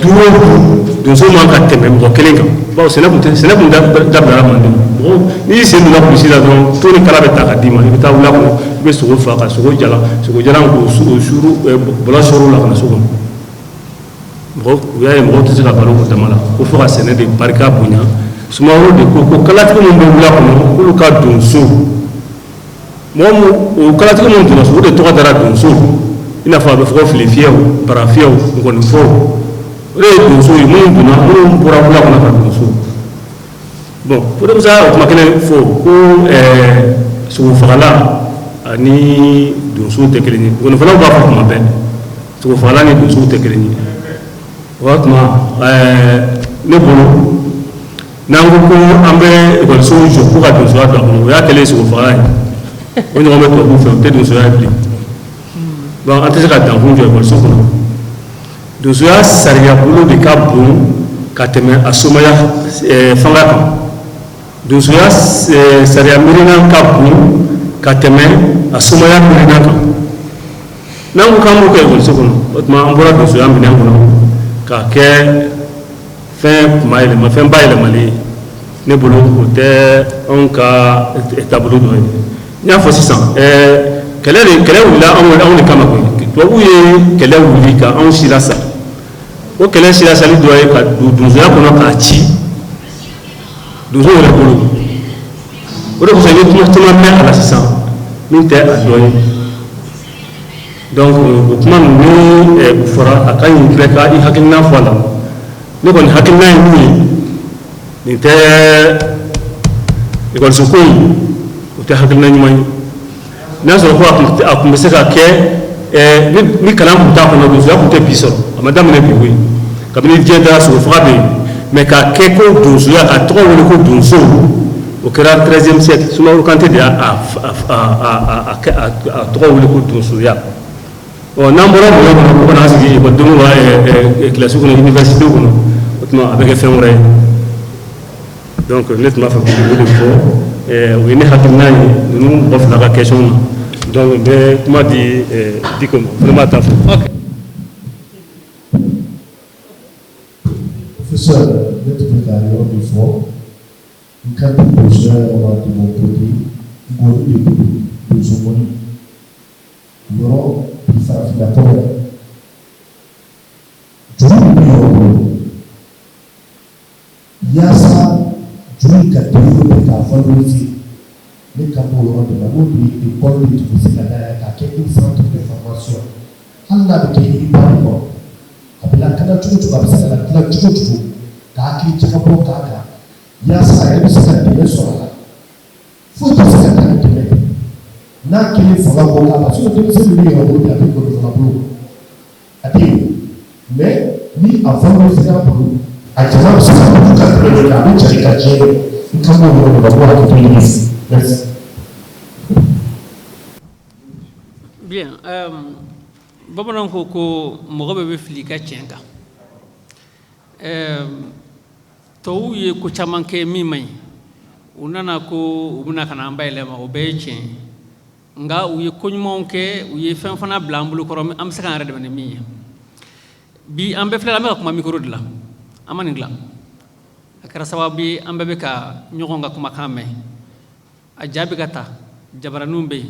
du o du donso man ka tɛmɛ mɔgɔ kelen kan bawo sɛnɛ kun dabilara Mande mɔgɔ n'i y'i sen donna kulusi la dɔrɔn to ni kala bɛ ta ka d'i ma i bɛ taa wula kɔnɔ i bɛ sogo faga ka sogo jalan k'o suru bɔlɔ sɔrɔ la ka na so kɔnɔ mɔgɔ u y'a ye mɔgɔw tɛ se ka balo o dama la ko fo ka sɛnɛ de barika bonya Sumaworo de ko kalatigi minnu bɛ wula kɔnɔ k'olu ka donso mɔgɔ min o kalatigi minnu donna so o de tɔgɔ dara donso i n'a fɔ a bɛ fɔ ko filefiyɛw barafiyɛw nkɔnifɔw o de ye donso ye minnu bɔra wula kɔnɔ ka donso bon o de bɛ se ka o kuma kelen fɔ ko sogofagala ani donso tɛ kelen ye nkɔnifɔlaw b'a fɔ kuma bɛɛ sogofagala ni donso tɛ kelen ye o tuma ne bolo n'an ko ko an bɛ ekɔlisow jɔ ko ka donsoya don a kɔnɔ o y'a kɛlen sogofagala ye o ɲɔgɔn bɛ tubabuw fɛ o tɛ donsoya ye bilen donc an tɛ se ka dankun jɔ ekɔliso kɔnɔ donsoya sariya bolo de ka bon ka tɛmɛ a somaya fanga kan donsoya sariya miirinan ka bon ka tɛmɛ a somaya miirinan kan n'an ko k'an b'o kɛ ekɔliso kɔnɔ o tuma an bɔra donsoya minɛn kɔnɔ k'a kɛ fɛn bayɛlɛmali ne bolo o tɛ anw ka taabolo dɔ ye n y'a fɔ sisan kɛlɛ wulila anw de kama koyi tubabuw ye kɛlɛ wuli ka anw si lasa o kɛlɛ si lasali dɔ ye ka don donsoya kɔnɔ k'a ci donso yɛrɛ bolo o de kosɔn i bɛ kuma caman mɛn a la sisan min tɛ a dɔ ye donc o kuma ninnu fɔra a ka ɲi bɛɛ ka i hakilina fɔ a la ne kɔni hakilina ye min ye nin tɛ ekɔliso ko in o tɛ hakilina ɲuman ye n'a sɔrɔ ko a tun bɛ se ka kɛ ni kalan tun t'a kɔnɔ donsoya tun tɛ bi sɔrɔ a ma daminɛ bi koyi kabini diɲɛ dara sogofaga bɛ yen mais k'a kɛ ko donsoya ka tɔgɔ wele ko donso o kɛra 13e siècle Sumaworo Kante de y'a tɔgɔ wele ko donsoya n'an bɔra bonya kɔnɔ ko kana sigi ekɔlidenw ka kilasi kɔnɔ université kɔnɔ o tuma a bɛ kɛ fɛn wɛrɛ ye donc ne tun b'a fɛ k'o de fɔ o ye ne hakilina ye ninnu mɔgɔ fila ka question na donc n bɛ kuma di Diko ma fana b'a ta fɔ. Professeur, je vais te préparer une fois. Quand tu poses de mon côté, nous sommes yɔrɔ farafina kɔrɔ juru bɛ yɔrɔ yaasa juru ka développer k'a valoriser ne ka bɔ yɔrɔ de la n'o de ye école de tugu se ka dayɛlɛ k'a kɛ un centre de formation hali n'a bɛ kɛ yiriba de kɔrɔ a bɛ lakana cogo cogo a bɛ se ka lakana cogo cogo k'a hakili jagabɔ k'a kan yaasa a yɛrɛ bɛ se ka dɛmɛ sɔrɔ a la foyi tɛ se ka taa ni dɛmɛ ye. N'a kelen fanga bɔ k'a la so denmisɛnnin min yɛrɛ bolo bi a bɛ gɔdɔ fanga bolo a tɛ yen mais ni a valoriser sera bolo a jama bɛ se ka bolo ka tɛmɛ dɔ kan a bɛ cari ka tiɲɛ n kan b'o yɔrɔ de la ko a tɛ yen merci. Bien, bamananw ko mɔgɔ bɛɛ bɛ fili ka tiɲɛ kan tɔw ye ko caman kɛ min man ɲi u nana ko u bɛna ka na an bayɛlɛma o bɛɛ ye tiɲɛ ye. Nga u ye ko ɲumanw kɛ u ye fɛn fana bila an bolo kɔrɔ an bɛ se k'an yɛrɛ dɛmɛ ni min ye bi an bɛɛ filɛ an bɛ ka kuma micro de la an ma nin dilan a kɛra sababu ye an bɛɛ bɛ ka ɲɔgɔn ka kumakan mɛn a jaa bɛ ka ta jabaraninw bɛ yen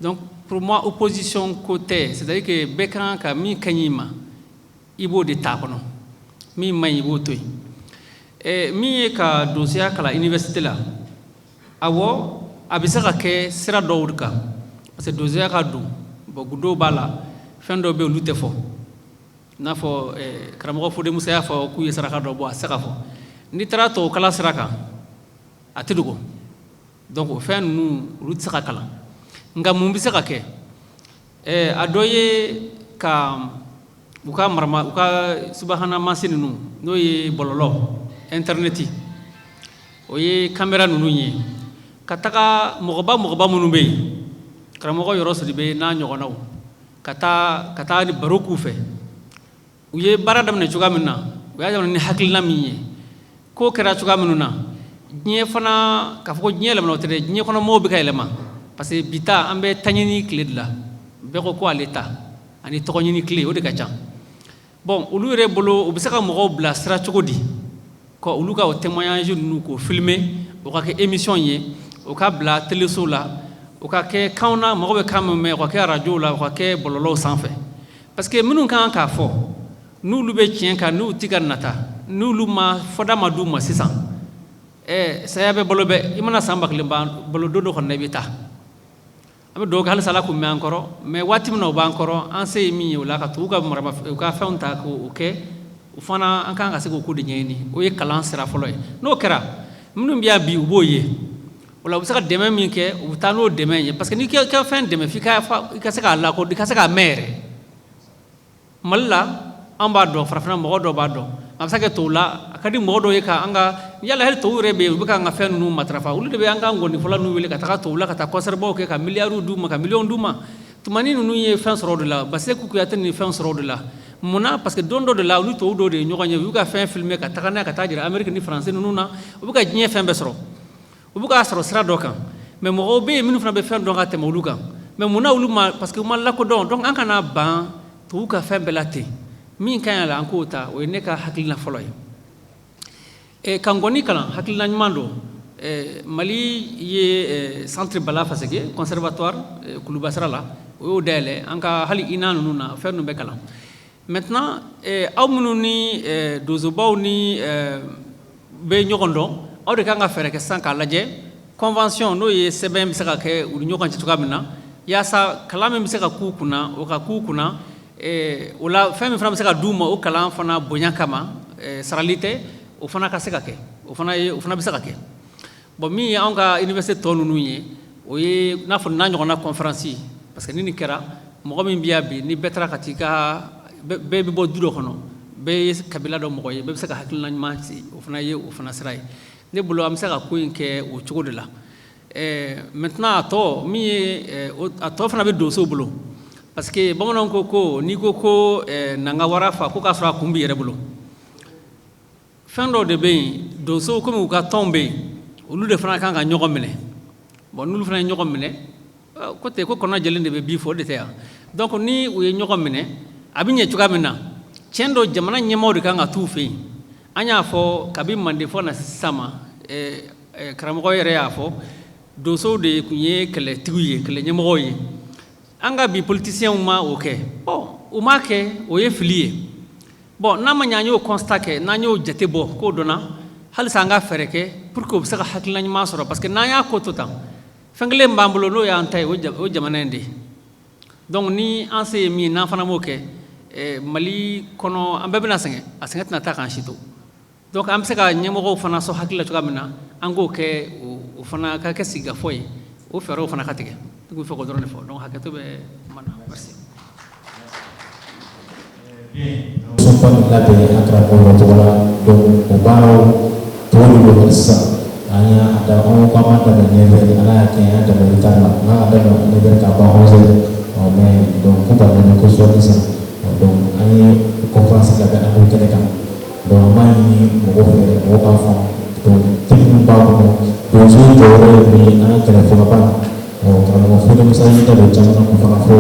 donc pour moi opposition ko tɛ c'est-à-dire que bɛɛ kan ka min ka ɲi ma i b'o de t'a kɔnɔ min man ɲi i b'o to yen min ye ka donsoya kalan université la awɔ a bɛ se ka kɛ sira dɔw de kan parce que donsoya ka don bon dɔw b'a la fɛn dɔw bɛ olu tɛ fɔ n'a fɔ karamɔgɔ Fode Musa y'a fɔ k'u ye saraka dɔ bɔ a tɛ se ka fɔ n'i taara tubabukalan sira kan a tɛ dogo donc o fɛn ninnu olu tɛ se ka kalan nka mun bɛ se ka kɛ a dɔ ye ka u ka subahana mansin ninnu n'o ye bɔlɔlɔ internet o ye caméra ninnu ye ka taga mɔgɔba minnu bɛ yen karamɔgɔ yɔrɔ siri bɛ n'a ɲɔgɔnnaw ka taa ni baro k'u fɛ u ye baara daminɛ cogoya min na u y'a daminɛ ni hakilina min ye k'o kɛra cogoya minnu na diɲɛ fana k'a fɔ ko diɲɛ yɛlɛmana o tɛ dɛ diɲɛ kɔnɔ mɔgɔw bɛ ka yɛlɛma parce que bi ta an bɛ taɲini tile de la bɛɛ ko ko ale ta ani tɔgɔɲini tile o de ka ca bon olu yɛrɛ bolo u bɛ se ka mɔgɔw bila sira cogo di ko olu ka o témoignage ninnu k'o filmer o ka kɛ émission ye o ka bila téléso la o ka kɛ kanw na mɔgɔ bɛ kan min mɛn o ka kɛ radio la o ka kɛ bɔlɔlɔw sanfɛ parce que minnu kan k'a fɔ n'olu bɛ tiɲɛ kan n'u ti ka nata n'olu ma fɔda ma d'u ma sisan saya bɛ balo bɛ i mana san 1000 balo don dɔ kɔni na i bɛ taa an bɛ dugawu kɛ halisa Ala k'u mɛn an kɔrɔ mais waati min na u b'an kɔrɔ an se ye min ye o la ka tugu u ka fɛnw ta k'o kɛ u fana an kan ka se k'o ko de ɲɛɲini o ye kalan sira fɔlɔ ye n'o kɛra minnu bɛ yan bi u b'o ye o la u bɛ se ka dɛmɛ min kɛ u bɛ taa n'o dɛmɛ ye parce que n'i ka fɛn dɛmɛ f'i ka se k'a lakɔdɔn i ka se k'a mɛn yɛrɛ Mali la an b'a dɔn farafinna mɔgɔ dɔw b'a dɔn a bɛ se ka kɛ tɔw la a ka di mɔgɔ dɔw ye ka an ka yala hali tɔw yɛrɛ bɛ yen u bɛ ka an ka fɛn ninnu matarafa olu de bɛ an ka ngɔnifɔla ninnu wele ka taga tɔw la ka taa concert baw kɛ ka miliyariw d'u ma ka miliyɔn d'u ma tumani ninnu ye fɛn sɔrɔ o de la Baseku Kuyate ni fɛn sɔrɔ o de la munna parce que don dɔ de la olu tɔw dɔw de ye ɲɔgɔn ye u y'u ka fɛn filmer ka taga n'a ye ka taa jira Amérique ni Faransi ninnu na u bɛ ka diɲɛ fɛn bɛɛ sɔrɔ u bɛ k'a sɔrɔ sira dɔ kan mais mɔgɔw bɛ yen minnu fana bɛ fɛn dɔn ka tɛmɛ olu kan mais munna olu ma parce que u ma lakodɔn donc an kana ban tubabu ka fɛn bɛɛ la ten min ka ɲi a la an k'o ta o ye ne ka hakilina fɔlɔ ye ka ngɔni kalan hakilina ɲuman don Mali ye centre Bala Faseke conservatoire Kulubasira la o y'o dayɛlɛ an ka hali INA ninnu na fɛn ninnu bɛ kalan maintenant aw minnu ni donsobaw ni bɛ ɲɔgɔn dɔn aw de kan ka fɛɛrɛ kɛ sisan k'a lajɛ convention n'o ye sɛbɛn bɛ se ka kɛ u ni ɲɔgɔn cɛ cogoya min na yaasa kalan min bɛ se ka k'u kunna o ka k'u kunna o la fɛn min fana bɛ se ka d'u ma o kalan fana bonya kama sarali tɛ o fana ka se ka kɛ o fana bɛ se ka kɛ bon min ye anw ka université tɔ ninnu ye o ye n'a fɔ n'a ɲɔgɔnna conférence parce que ni nin kɛra mɔgɔ min bɛ yan bi ni bɛɛ taara ka t'i ka bɛɛ bɛ bɔ du dɔ kɔnɔ bɛɛ ye kabila dɔ mɔgɔ ye bɛɛ bɛ se ka hakilina ɲuman ci o fana ye o fana sira ye ne bolo an bɛ se ka ko in kɛ o cogo de la maintenant a tɔ min ye a tɔ fana bɛ donsow bolo parce que bamananw ko n'i ko ko nanga wara fa ko k'a sɔrɔ a kun b'i yɛrɛ bolo fɛn dɔw de bɛ yen donsow komi u ka tɔnw bɛ yen olu de fana kan ka ɲɔgɔn minɛ bon n'olu fana ye ɲɔgɔn minɛ ko ten ko kɔnɔ jɛlen de bɛ bi fɔ o de tɛ yan donc ni u ye ɲɔgɔn minɛ a bɛ ɲɛ cogoya min na tiɲɛ don jamana ɲɛmaaw de kan ka t'u fɛ yen an y'a fɔ kabi manden fɔ na sisan ma karamɔgɔ yɛrɛ y'a fɔ donsow de tun ye kɛlɛtigiw ye kɛlɛ ɲɛmɔgɔw ye an ka bi politiciens ma o kɛ bon u m'a kɛ o ye fili ye bon n'a ma ɲɛ an y'o constat kɛ n'an y'o jate bɔ k'o dɔnna halisa an ka fɛɛrɛ kɛ pour que u bɛ se ka hakilina ɲuman sɔrɔ parce que n'an y'a ko to tan fɛn kelen b'an bolo n'o y'an ta ye o jamana in de donc ni an se ye min n'an fana m'o kɛ Mali kɔnɔ an bɛɛ bɛna sɛgɛn a sɛgɛn tɛna taa k'an si to donc an bɛ se ka ɲɛmɔgɔw fana sɔn hakili la cogoya min na an k'o kɛ o fana ka kɛ sigikafɔ ye o fɛɛrɛw fana ka tigɛ ne bɛ fɛ k'o dɔrɔn de fɔ donc hakɛto bɛ kuma na merci. Sofa labɛn a karamɔgɔ tɔgɔ la donc o baaraw tɔw de bɛ sisan an y'a da anw ko an b'a daminɛ 9h ala y'a kɛ an y'a daminɛ 10h la n'a y'a daminɛ 9h ka ban 11h mais donc ko ka daminɛ ko sɔɔni sisan donc an ye conférence labɛn an b'o kɛnɛ kan donc an b'a ɲini mɔgɔw fɛ mɔgɔw k'a faamu donc thème min b'a kɔnɔ donso jɔyɔrɔ ye min ye an ka kɛlɛfɔlɔba karamɔgɔ Fode Musa y'i da don jamana kun fana fɔ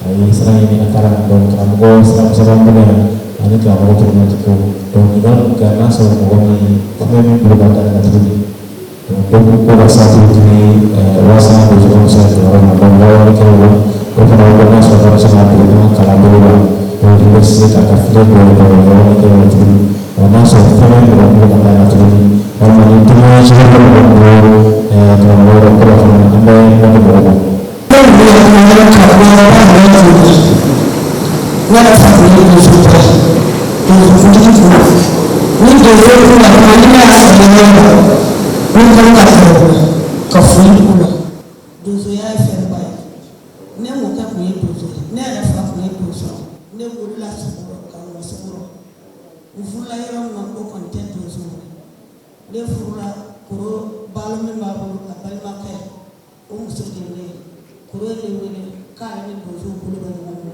a ye sira ɲini a taara donc karamɔgɔ sira bolo yan ani karamɔgɔ Turumati ko donc i b'a dɔn ka n'a sɔrɔ mɔgɔ min fɛn min bolo b'a da la tuguni donc ko ka saati tuguni walasa donso bɛ se ka jɔyɔrɔ ma donc wawari kɛ o la o fana o n'a sɔrɔ ka se ka don an ka kalan bolo la donc i bɛ se ka taa fili dɔ ye wawari kɛ o la tuguni n'a sɔrɔ fɛn min mɔgɔ bolo ka da la tuguni walima ni dumuni sɛbɛn dɔ mɔgɔ bolo karamɔgɔ dɔ kɔrɔ fana an bɛ ɲɔgɔn mɔgɔ bɔ. Wala family is super. Ni dozo kuna ni ya sabana. Ni kanga ka funi kuna. Dozo ya ferba. Ne mo ka ku dozo. Ne ra fa ku dozo. Ne go la saburo ka mo saburo. Ufula yoro mo ko content dozo. Ne fura kuro balme ma bo ka balma ka. O muso dinne. Kuro le wele ka ni dozo bulu ba mo.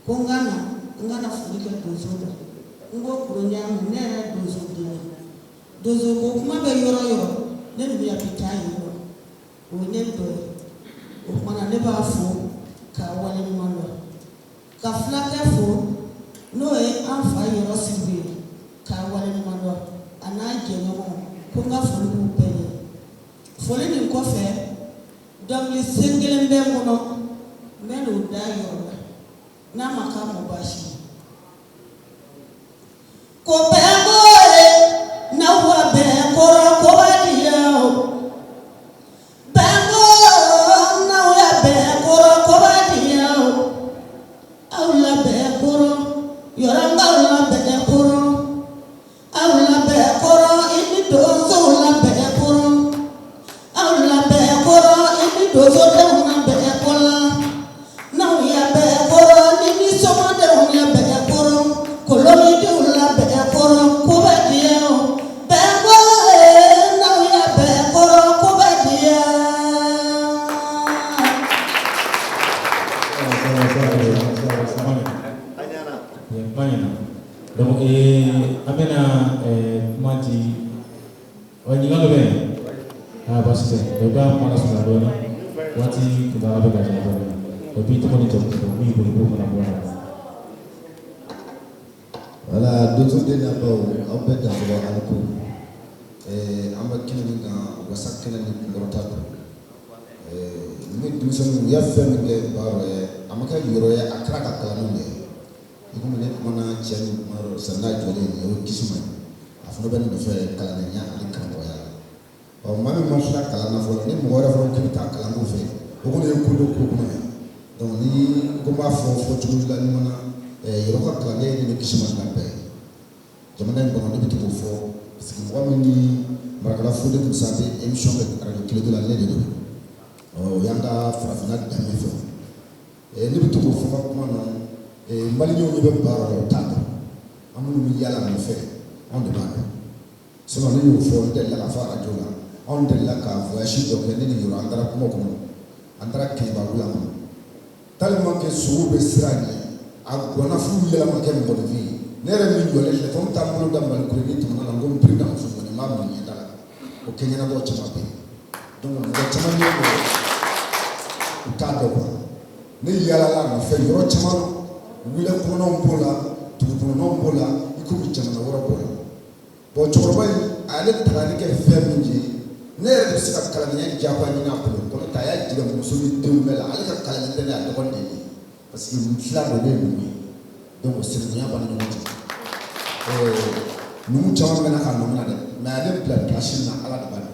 Kongana ngana foli kɛ donso la n ko kuro ɲaami ne yɛrɛ donso den ye donso ko kuma bɛ yɔrɔ yɔrɔ ne de bɛ bi taa yen nɔ o ye ne dɔ ye o kumana ne b'a fo k'a wale ɲuman dɔn ka fulakɛ fo n'o ye an fa yɔrɔ sigi ye k'a wale ɲuman dɔn a n'a jɛɲɔgɔn ko n ka foli b'u bɛɛ ye foli nin kɔfɛ dɔnkili sen kelen bɛ n kɔnɔ n bɛ n'o da yɔrɔ la n'a ma k'a ma baasi ye ko bɛɛ ko ye n'aw ka bɛn kɔrɔ ko b'a diya o bɛɛ ko n'aw ka bɛn kɔrɔ ko b'a diya o aw la bɛn kɔrɔ yɔrɔ n k'aw la bɛn kɔrɔ aw la bɛn kɔrɔ i ni donsow la bɛn kɔrɔ aw la bɛn kɔrɔ i ni donsodenw la bɛn kɔrɔ n'aw ya bɛn kɔrɔ ni ni sɔmɔdenw ya bɛn kɔrɔ kolonidenw la bɛn kɔrɔ ko b'a diya o bɛn ko ye n'aw ya bɛn kɔrɔ ko b'a diya. Donc, amena mati wani ngalo be ah basi se ba mara suna dona wati kita abe ka jana dona tapi itu moni to mi bulu na bona wala donso de na ba o be ta so ala ko amba kini nga wasak kala ni ngorota to mi donso mi ya fe mi ke baro amaka yoro ya akra ka kala no ne ko ne ko na chani maro sanna jole ni o kisuma afno ben do fe kala ne nya ali kan ko ya o mami mo sura kala na fo ni mo wara fo ki ta kala mo fe o ko ne ko do ko ko ya donc ni ko ma fo tu la ni mana yoro ka kala ne ni kisuma na pe jamana ko no bitu ko fo parce que mo mi marakala fo de sa be émission de radio clé de la lait de o yanga frafina da mi fo ni bitu ko fo ko no mbali ñoo ñu be baaro tàgg amuñu ñu yàlla ñu fee on demande sinon ni ñu fo de la fa radio la on de la ka voyage donc ni ñu andara ko ko andara ke ba wula mo tellement que suru be sirani a gona fu yela ma ke mo de vi nere mi jole le fam ta mo da mal ko ni to na ngom pri da fu ni ma mo ni dala o kenya na bo chama be donc mo chama ni mo ta do ko ni yala la ma fe yoro chama wile kono mbola tukono mbola ikubi jamana wora bola bo choroba ale tarani ke feminji ne re sika kala ni japani na ko ko ta ya diga musuli demela ale ka kala ni tane a dogon ni parce que mfla do ne ni donc c'est nya bana ni numu chama na ka nomna de mais ale plan kashin na ala da bana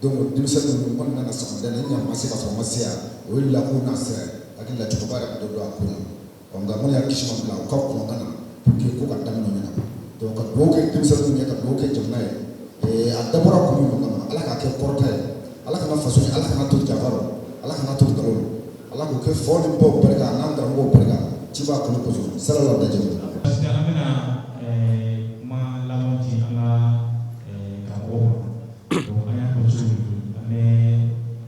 donc dimsa do ko na so da ni nya masi ba so masia o la ko na se akilla choroba do do akuna nga mo ya kishima bla ko ko ngana ke ko ka tamno nyana to ka doke timsa dunya ka doke jamna adabura ko mo ngama ala ka ke porta ala ka na faso ala ka na to jafaro ala ka na to daro ala ko ke fo ni bo barka nan da mo barka ci ba ko ko sallallahu alaihi wasallam parce amena ma la monti ala ka ko donc aya ko so ame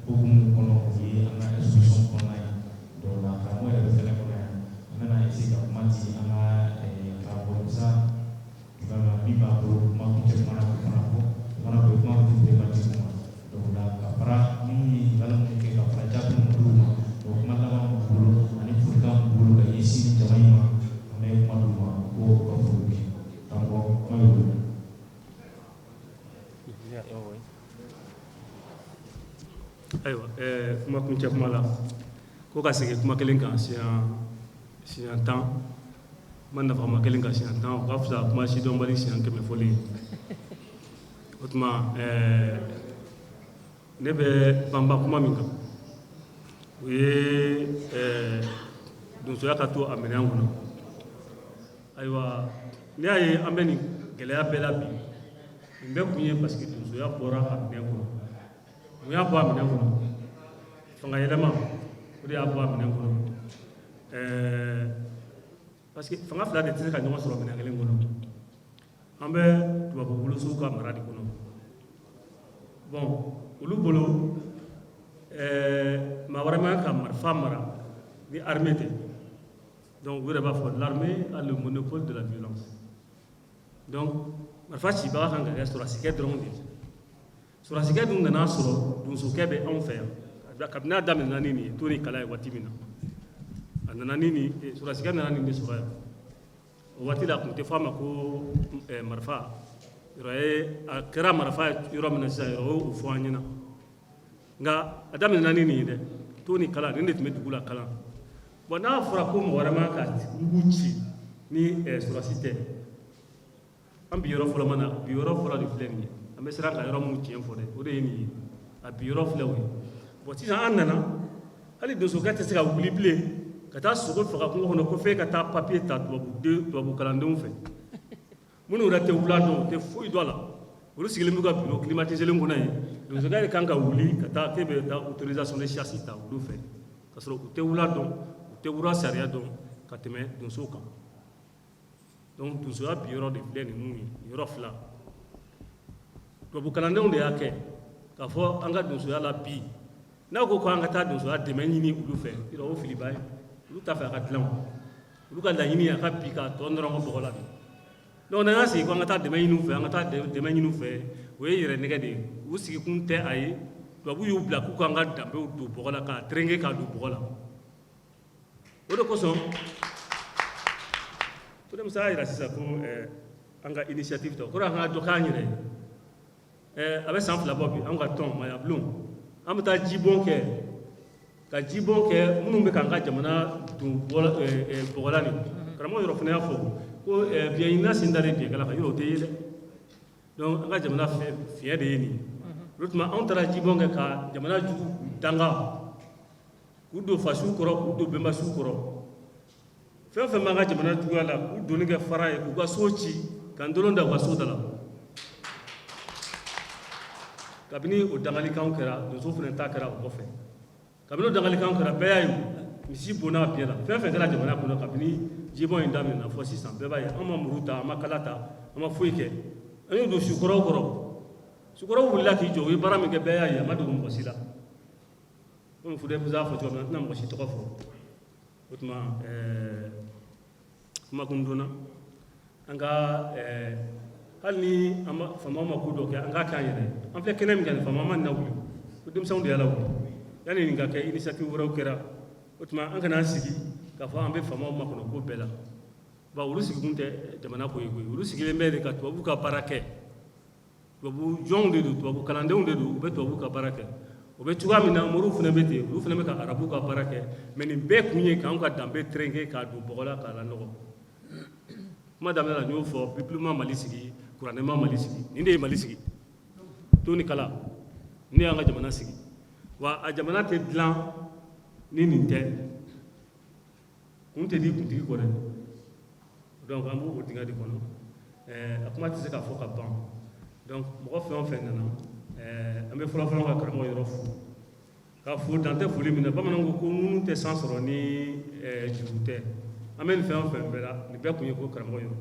bugum ko no yi ana exposition ko na do la ka mo ya be na isi ka mati ama ka bonza kama biba ko ma ko te mana ko mana ko ma ko te mati ko do la ka para ni lalu ke ka para jabu mu ma do ma la ma bulu ani furta bulu ka isi jamai ma me ma do ma ko ko fuki tango ma yo aywa kuma kun cɛ kuma la ko ka segin kuma kelen kan siɲɛ tan ma nafa ma kelen ka siɲɛ tan o ka fisa kuma si dɔnbali siɲɛ 100 fɔli o tuma ne bɛ banba kuma min kan o ye donsoya ka to a minɛn kɔnɔ ayiwa n'i y'a ye an bɛ nin gɛlɛya bɛɛ la bi nin bɛɛ kun ye parce que donsoya bɔra a minɛn kɔnɔ mun y'a bɔ a minɛn kɔnɔ fanga yɛlɛma o de y'a bɔ a minɛn kɔnɔ parce que fanga fila de tɛ se ka ɲɔgɔn sɔrɔ minɛn kelen kɔnɔ an bɛ tubabu wolosow ka mara de kɔnɔ bon olu bolo maa wɛrɛ man ka marifa mara ni armée tɛ Donc, l'armée a le monopole de la violence. Donc, marfa ci ba kan ga sura sike drone de sura sike dun na sura dun so kebe on fer kabna dam na nini to ni kala wati mina anana nini sura sike na nini sura wati la ko te fama ko marfa roye akra marfa yoro mina sa yoro fo anyina nga adam na nini de to ni kala ni te metugula kala bona fura ko mo warama ka nguchi ni sura site an bi yɔrɔ fɔlɔ mana bi yɔrɔ fɔlɔ de filɛ nin ye an bɛ siran ka yɔrɔ mun tiɲɛ fɔ dɛ o de ye nin ye a bi yɔrɔ filɛ o ye bon sisan an nana hali donsokɛ tɛ se ka wuli bilen ka taa sogo faga kungo kɔnɔ ko f'e ka taa papiye ta tubabu kalandenw fɛ minnu yɛrɛ tɛ wula dɔn u tɛ foyi dɔn a la olu sigilen b'u ka bureau climatiselen kɔnɔ yen donsokɛ de kan ka wuli ka taa k'e bɛ taa autorisation de chasse ta olu fɛ ka sɔrɔ u tɛ wula dɔn u tɛ wura sariya dɔn ka tɛmɛ donsow kan. Donc tout ça bi yɔrɔ de filɛ ninnu ye yɔrɔ fila tubabu kalandenw de y'a kɛ k'a fɔ an ka donsoya la bi n'a ko ko an ka taa donsoya dɛmɛ ɲini olu fɛ yɔrɔ o filiba ye olu t'a fɛ a ka dilan olu ka laɲini a ka bi k'a tɔ nɔrɔ ko bɔgɔ la bi donc n'an y'a sigi ko an ka taa dɛmɛ ɲini u fɛ an ka taa dɛmɛ ɲini u fɛ o ye yɛrɛ nɛgɛ de ye u sigikun tɛ a ye tubabu y'u bila k'u k'an ka danbew don bɔgɔ la k'a terenge k'a don bɔgɔ la o de kosɔn. To dem sa ira sisa ko an ka initiative to ko an ka do kan yire a bɛ san fila bɔ bi an ka tɔn maya bulon an bɛ taa jibɔn kɛ ka jibɔn kɛ minnu bɛ k'an ka jamana dun bɔgɔla ni karamɔgɔ yɔrɔ fana y'a fɔ ko biyɛnina sen dalen biyɛnkala kan yɔrɔ o tɛ ye dɛ donc an ka jamana fiɲɛ de ye nin ye o tuma anw taara jibɔn kɛ ka jamana jugu danga k'u don fasiw kɔrɔ k'u don bɛnbasiw kɔrɔ fɛn o fɛn b'an ka jamana juguya la k'u doni kɛ fara ye k'u ka so ci ka ndolon da u ka so da la kabini o dangalikanw kɛra donso fana ta kɛra o kɔfɛ kabini o dangalikanw kɛra bɛɛ y'a ye misi bonna a biɲɛ la fɛn o fɛn kɛra jamana kɔnɔ kabini jibɔn in daminɛna fɔ sisan bɛɛ b'a ye an ma muru ta an ma kala ta an ma foyi kɛ an y'u don sukɔrɔw kɔrɔ sukɔrɔw wulila k'i jɔ u ye baara min kɛ bɛɛ y'a ye a ma dogo mɔgɔ si la komi Fode Buza fɔ cogo min na n tɛna mɔgɔ si tɔgɔ fɔ o tuma kumakun donna an ka hali ni faamaw ma ko dɔ kɛ an k'a k'an yɛrɛ an filɛ kɛnɛ min kan faamaw ma na wuli ko denmisɛnw de y'a lawuli yanni nin ka kɛ initiative wɛrɛw kɛra o tuma an kana an sigi k'a fɔ an bɛ faamaw makɔnɔ ko bɛɛ la ba olu sigikun tɛ jamana ko ye koyi olu sigilen bɛ de ka tubabu ka baara kɛ tubabu jɔnw de don tubabu kalandenw de don u bɛ tubabu ka baara kɛ o bɛ cogoya min na moriw fana bɛ ten olu fana bɛ ka arabu ka baara kɛ mɛ nin bɛɛ kun ye k'anw ka danbe terenge k'a don bɔgɔ la k'a lanɔgɔ kuma daminɛ la n y'o fɔ bipilu ma mali sigi kuranɛ ma mali sigi nin de ye mali sigi to ni kala nin de y'an ka jamana sigi wa a jamana tɛ dilan ni nin tɛ kun tɛ di kuntigi kɔ dɛ donc an b'o dingɛ de kɔnɔ a kuma tɛ se ka fɔ ka ban donc mɔgɔ fɛn o fɛn nana an bɛ fɔlɔfɔlɔ ka karamɔgɔ yɔrɔ fo k'a fo dan tɛ foli min na bamananw ko minnu tɛ san sɔrɔ ni juru tɛ an bɛ nin fɛn o fɛn bɛɛ la nin bɛɛ kun ye ko karamɔgɔ yɔrɔ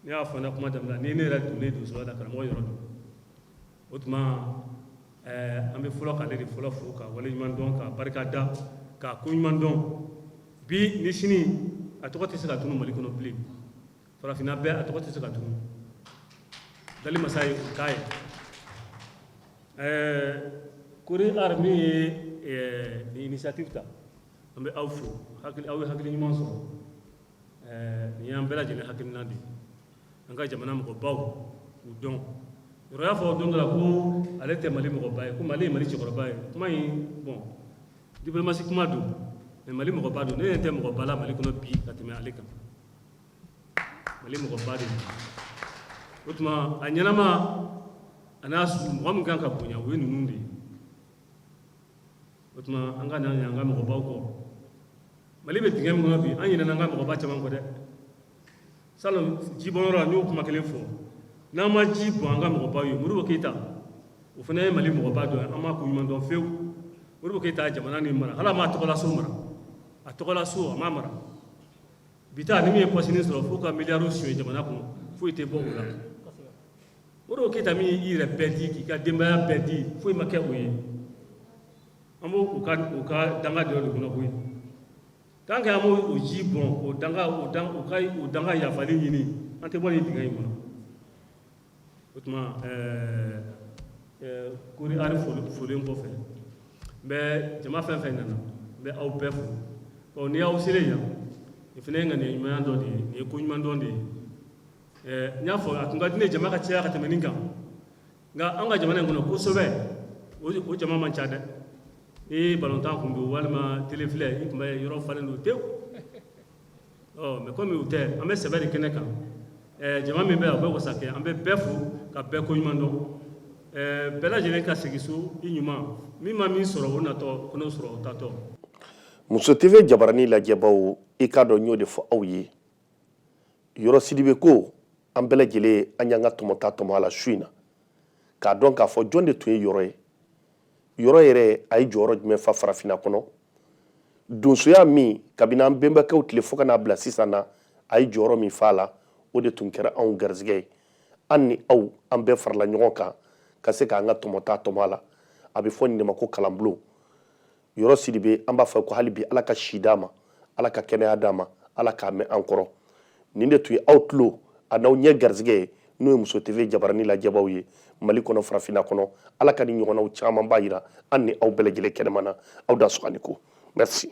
ne y'a fɔ n ka kuma daminɛ ni ne yɛrɛ donnen donsoya la karamɔgɔ yɔrɔ don o tuma an bɛ fɔlɔ k'ale de fɔlɔ fo ka waleɲuman dɔn ka barika da ka koɲuman dɔn bi ni sini a tɔgɔ tɛ se ka tunu mali kɔnɔ bilen farafinna bɛɛ a tɔgɔ tɛ se ka tunu dali masa ye o k'a ye kori armi ye ni initiative ta an bɛ aw fo aw ye hakili ɲuman sɔrɔ nin y'an bɛɛ lajɛlen hakilina de an ka jamana mɔgɔbaw k'u dɔn yɔrɔ y'a fɔ don dɔ la ko ale tɛ mali mɔgɔba ye ko mali ye mali cɛkɔrɔba ye kuma in bon diplomasi kuma don mais mali mɔgɔba don ne yɛrɛ tɛ mɔgɔba la mali kɔnɔ bi ka tɛmɛ ale kan mali mɔgɔba de o tuma a ɲɛnama a n'a su mɔgɔ min kan ka bonya o ye ninnu de ye o tuma an ka na an ka mɔgɔbaw kɔ mali bɛ dingɛ min kɔnɔ bi an ɲinɛna an ka mɔgɔba caman kɔ dɛ salon jibɔnyɔrɔ la n y'o kuma kelen fɔ n'an ma ji bɔn an ka mɔgɔbaw ye Modibo Keyita o fana ye mali mɔgɔba dɔ ye an m'a ko ɲuman dɔn fewu Modibo Keyita jamana ni mara hali a m'a tɔgɔla so mara a tɔgɔla so a m'a mara bi ta ni min ye pɔsini sɔrɔ fo ka miliyariw suɲɛ jamana kɔnɔ foyi tɛ bɔ o la Modibo Keyita min y'i yɛrɛ bɛɛ di k'i ka denbaya bɛɛ di foyi ma kɛ o ye an b'o u ka danga dɔ de kɔnɔ koyi tant que amo o ji bon o danga yafali ɲini an tɛ bɔ nin dingɛ in kɔnɔ o tuma kori ari folen kɔfɛ n bɛ jama fɛn fɛn nana n bɛ aw bɛɛ fo ni y'aw selen yan nin fana ye ŋaniya ɲuman dɔ de ye nin ye ko ɲuman dɔ de ye n y'a fɔ a tun ka di ne jama ka caya ka tɛmɛ nin kan nka an ka jamana in kɔnɔ kosɛbɛ o jama man ca dɛ ni balontan kun don walima telefilɛ i tun bɛ yɔrɔ falen don tewu mɛ komi u tɛ an bɛ sɛbɛ de kɛnɛ kan jama min bɛ yan o bɛ wasa kɛ an bɛ bɛɛ fo ka bɛɛ ko ɲuman dɔn bɛɛ lajɛlen ka segin so i ɲuman min ma min sɔrɔ o natɔ ko n'o sɔrɔ o tatɔ. Muso TV Jabaranin lajɛbaw i k'a dɔn n y'o de fɔ aw ye Yɔrɔ Sidibe ko an bɛɛ lajɛlen an y'an ka tɔmɔta tɔmɔ a la su in na k'a dɔn k'a fɔ jɔn de tun ye Yɔrɔ ye Yɔrɔ yɛrɛ a ye jɔyɔrɔ jumɛn fa farafinna kɔnɔ donsoya min kabini an bɛnbakɛw tile fo ka n'a bila sisan na a ye jɔyɔrɔ min fa a la o de tun kɛra anw garisɛgɛ ye an ni aw an bɛɛ farala ɲɔgɔn kan ka se k'an ka tɔmɔta tɔmɔ a la a bɛ fɔ nin de ma ko kalanbulon Yɔrɔ Sidibe an b'a fɔ ko hali bi ala ka si d'a ma ala ka kɛnɛya d'a ma ala k'a mɛn an kɔrɔ nin de tun ye aw tulo a n'aw ɲɛ garisɛgɛ ye n'o ye Muso TV Jabaranin lajɛbaw ye Mali kɔnɔ farafinna kɔnɔ ala ka ni ɲɔgɔnnaw caman b'a jira an ni aw bɛɛ lajɛlen kɛnɛma na aw da sɔgɔni ko merci.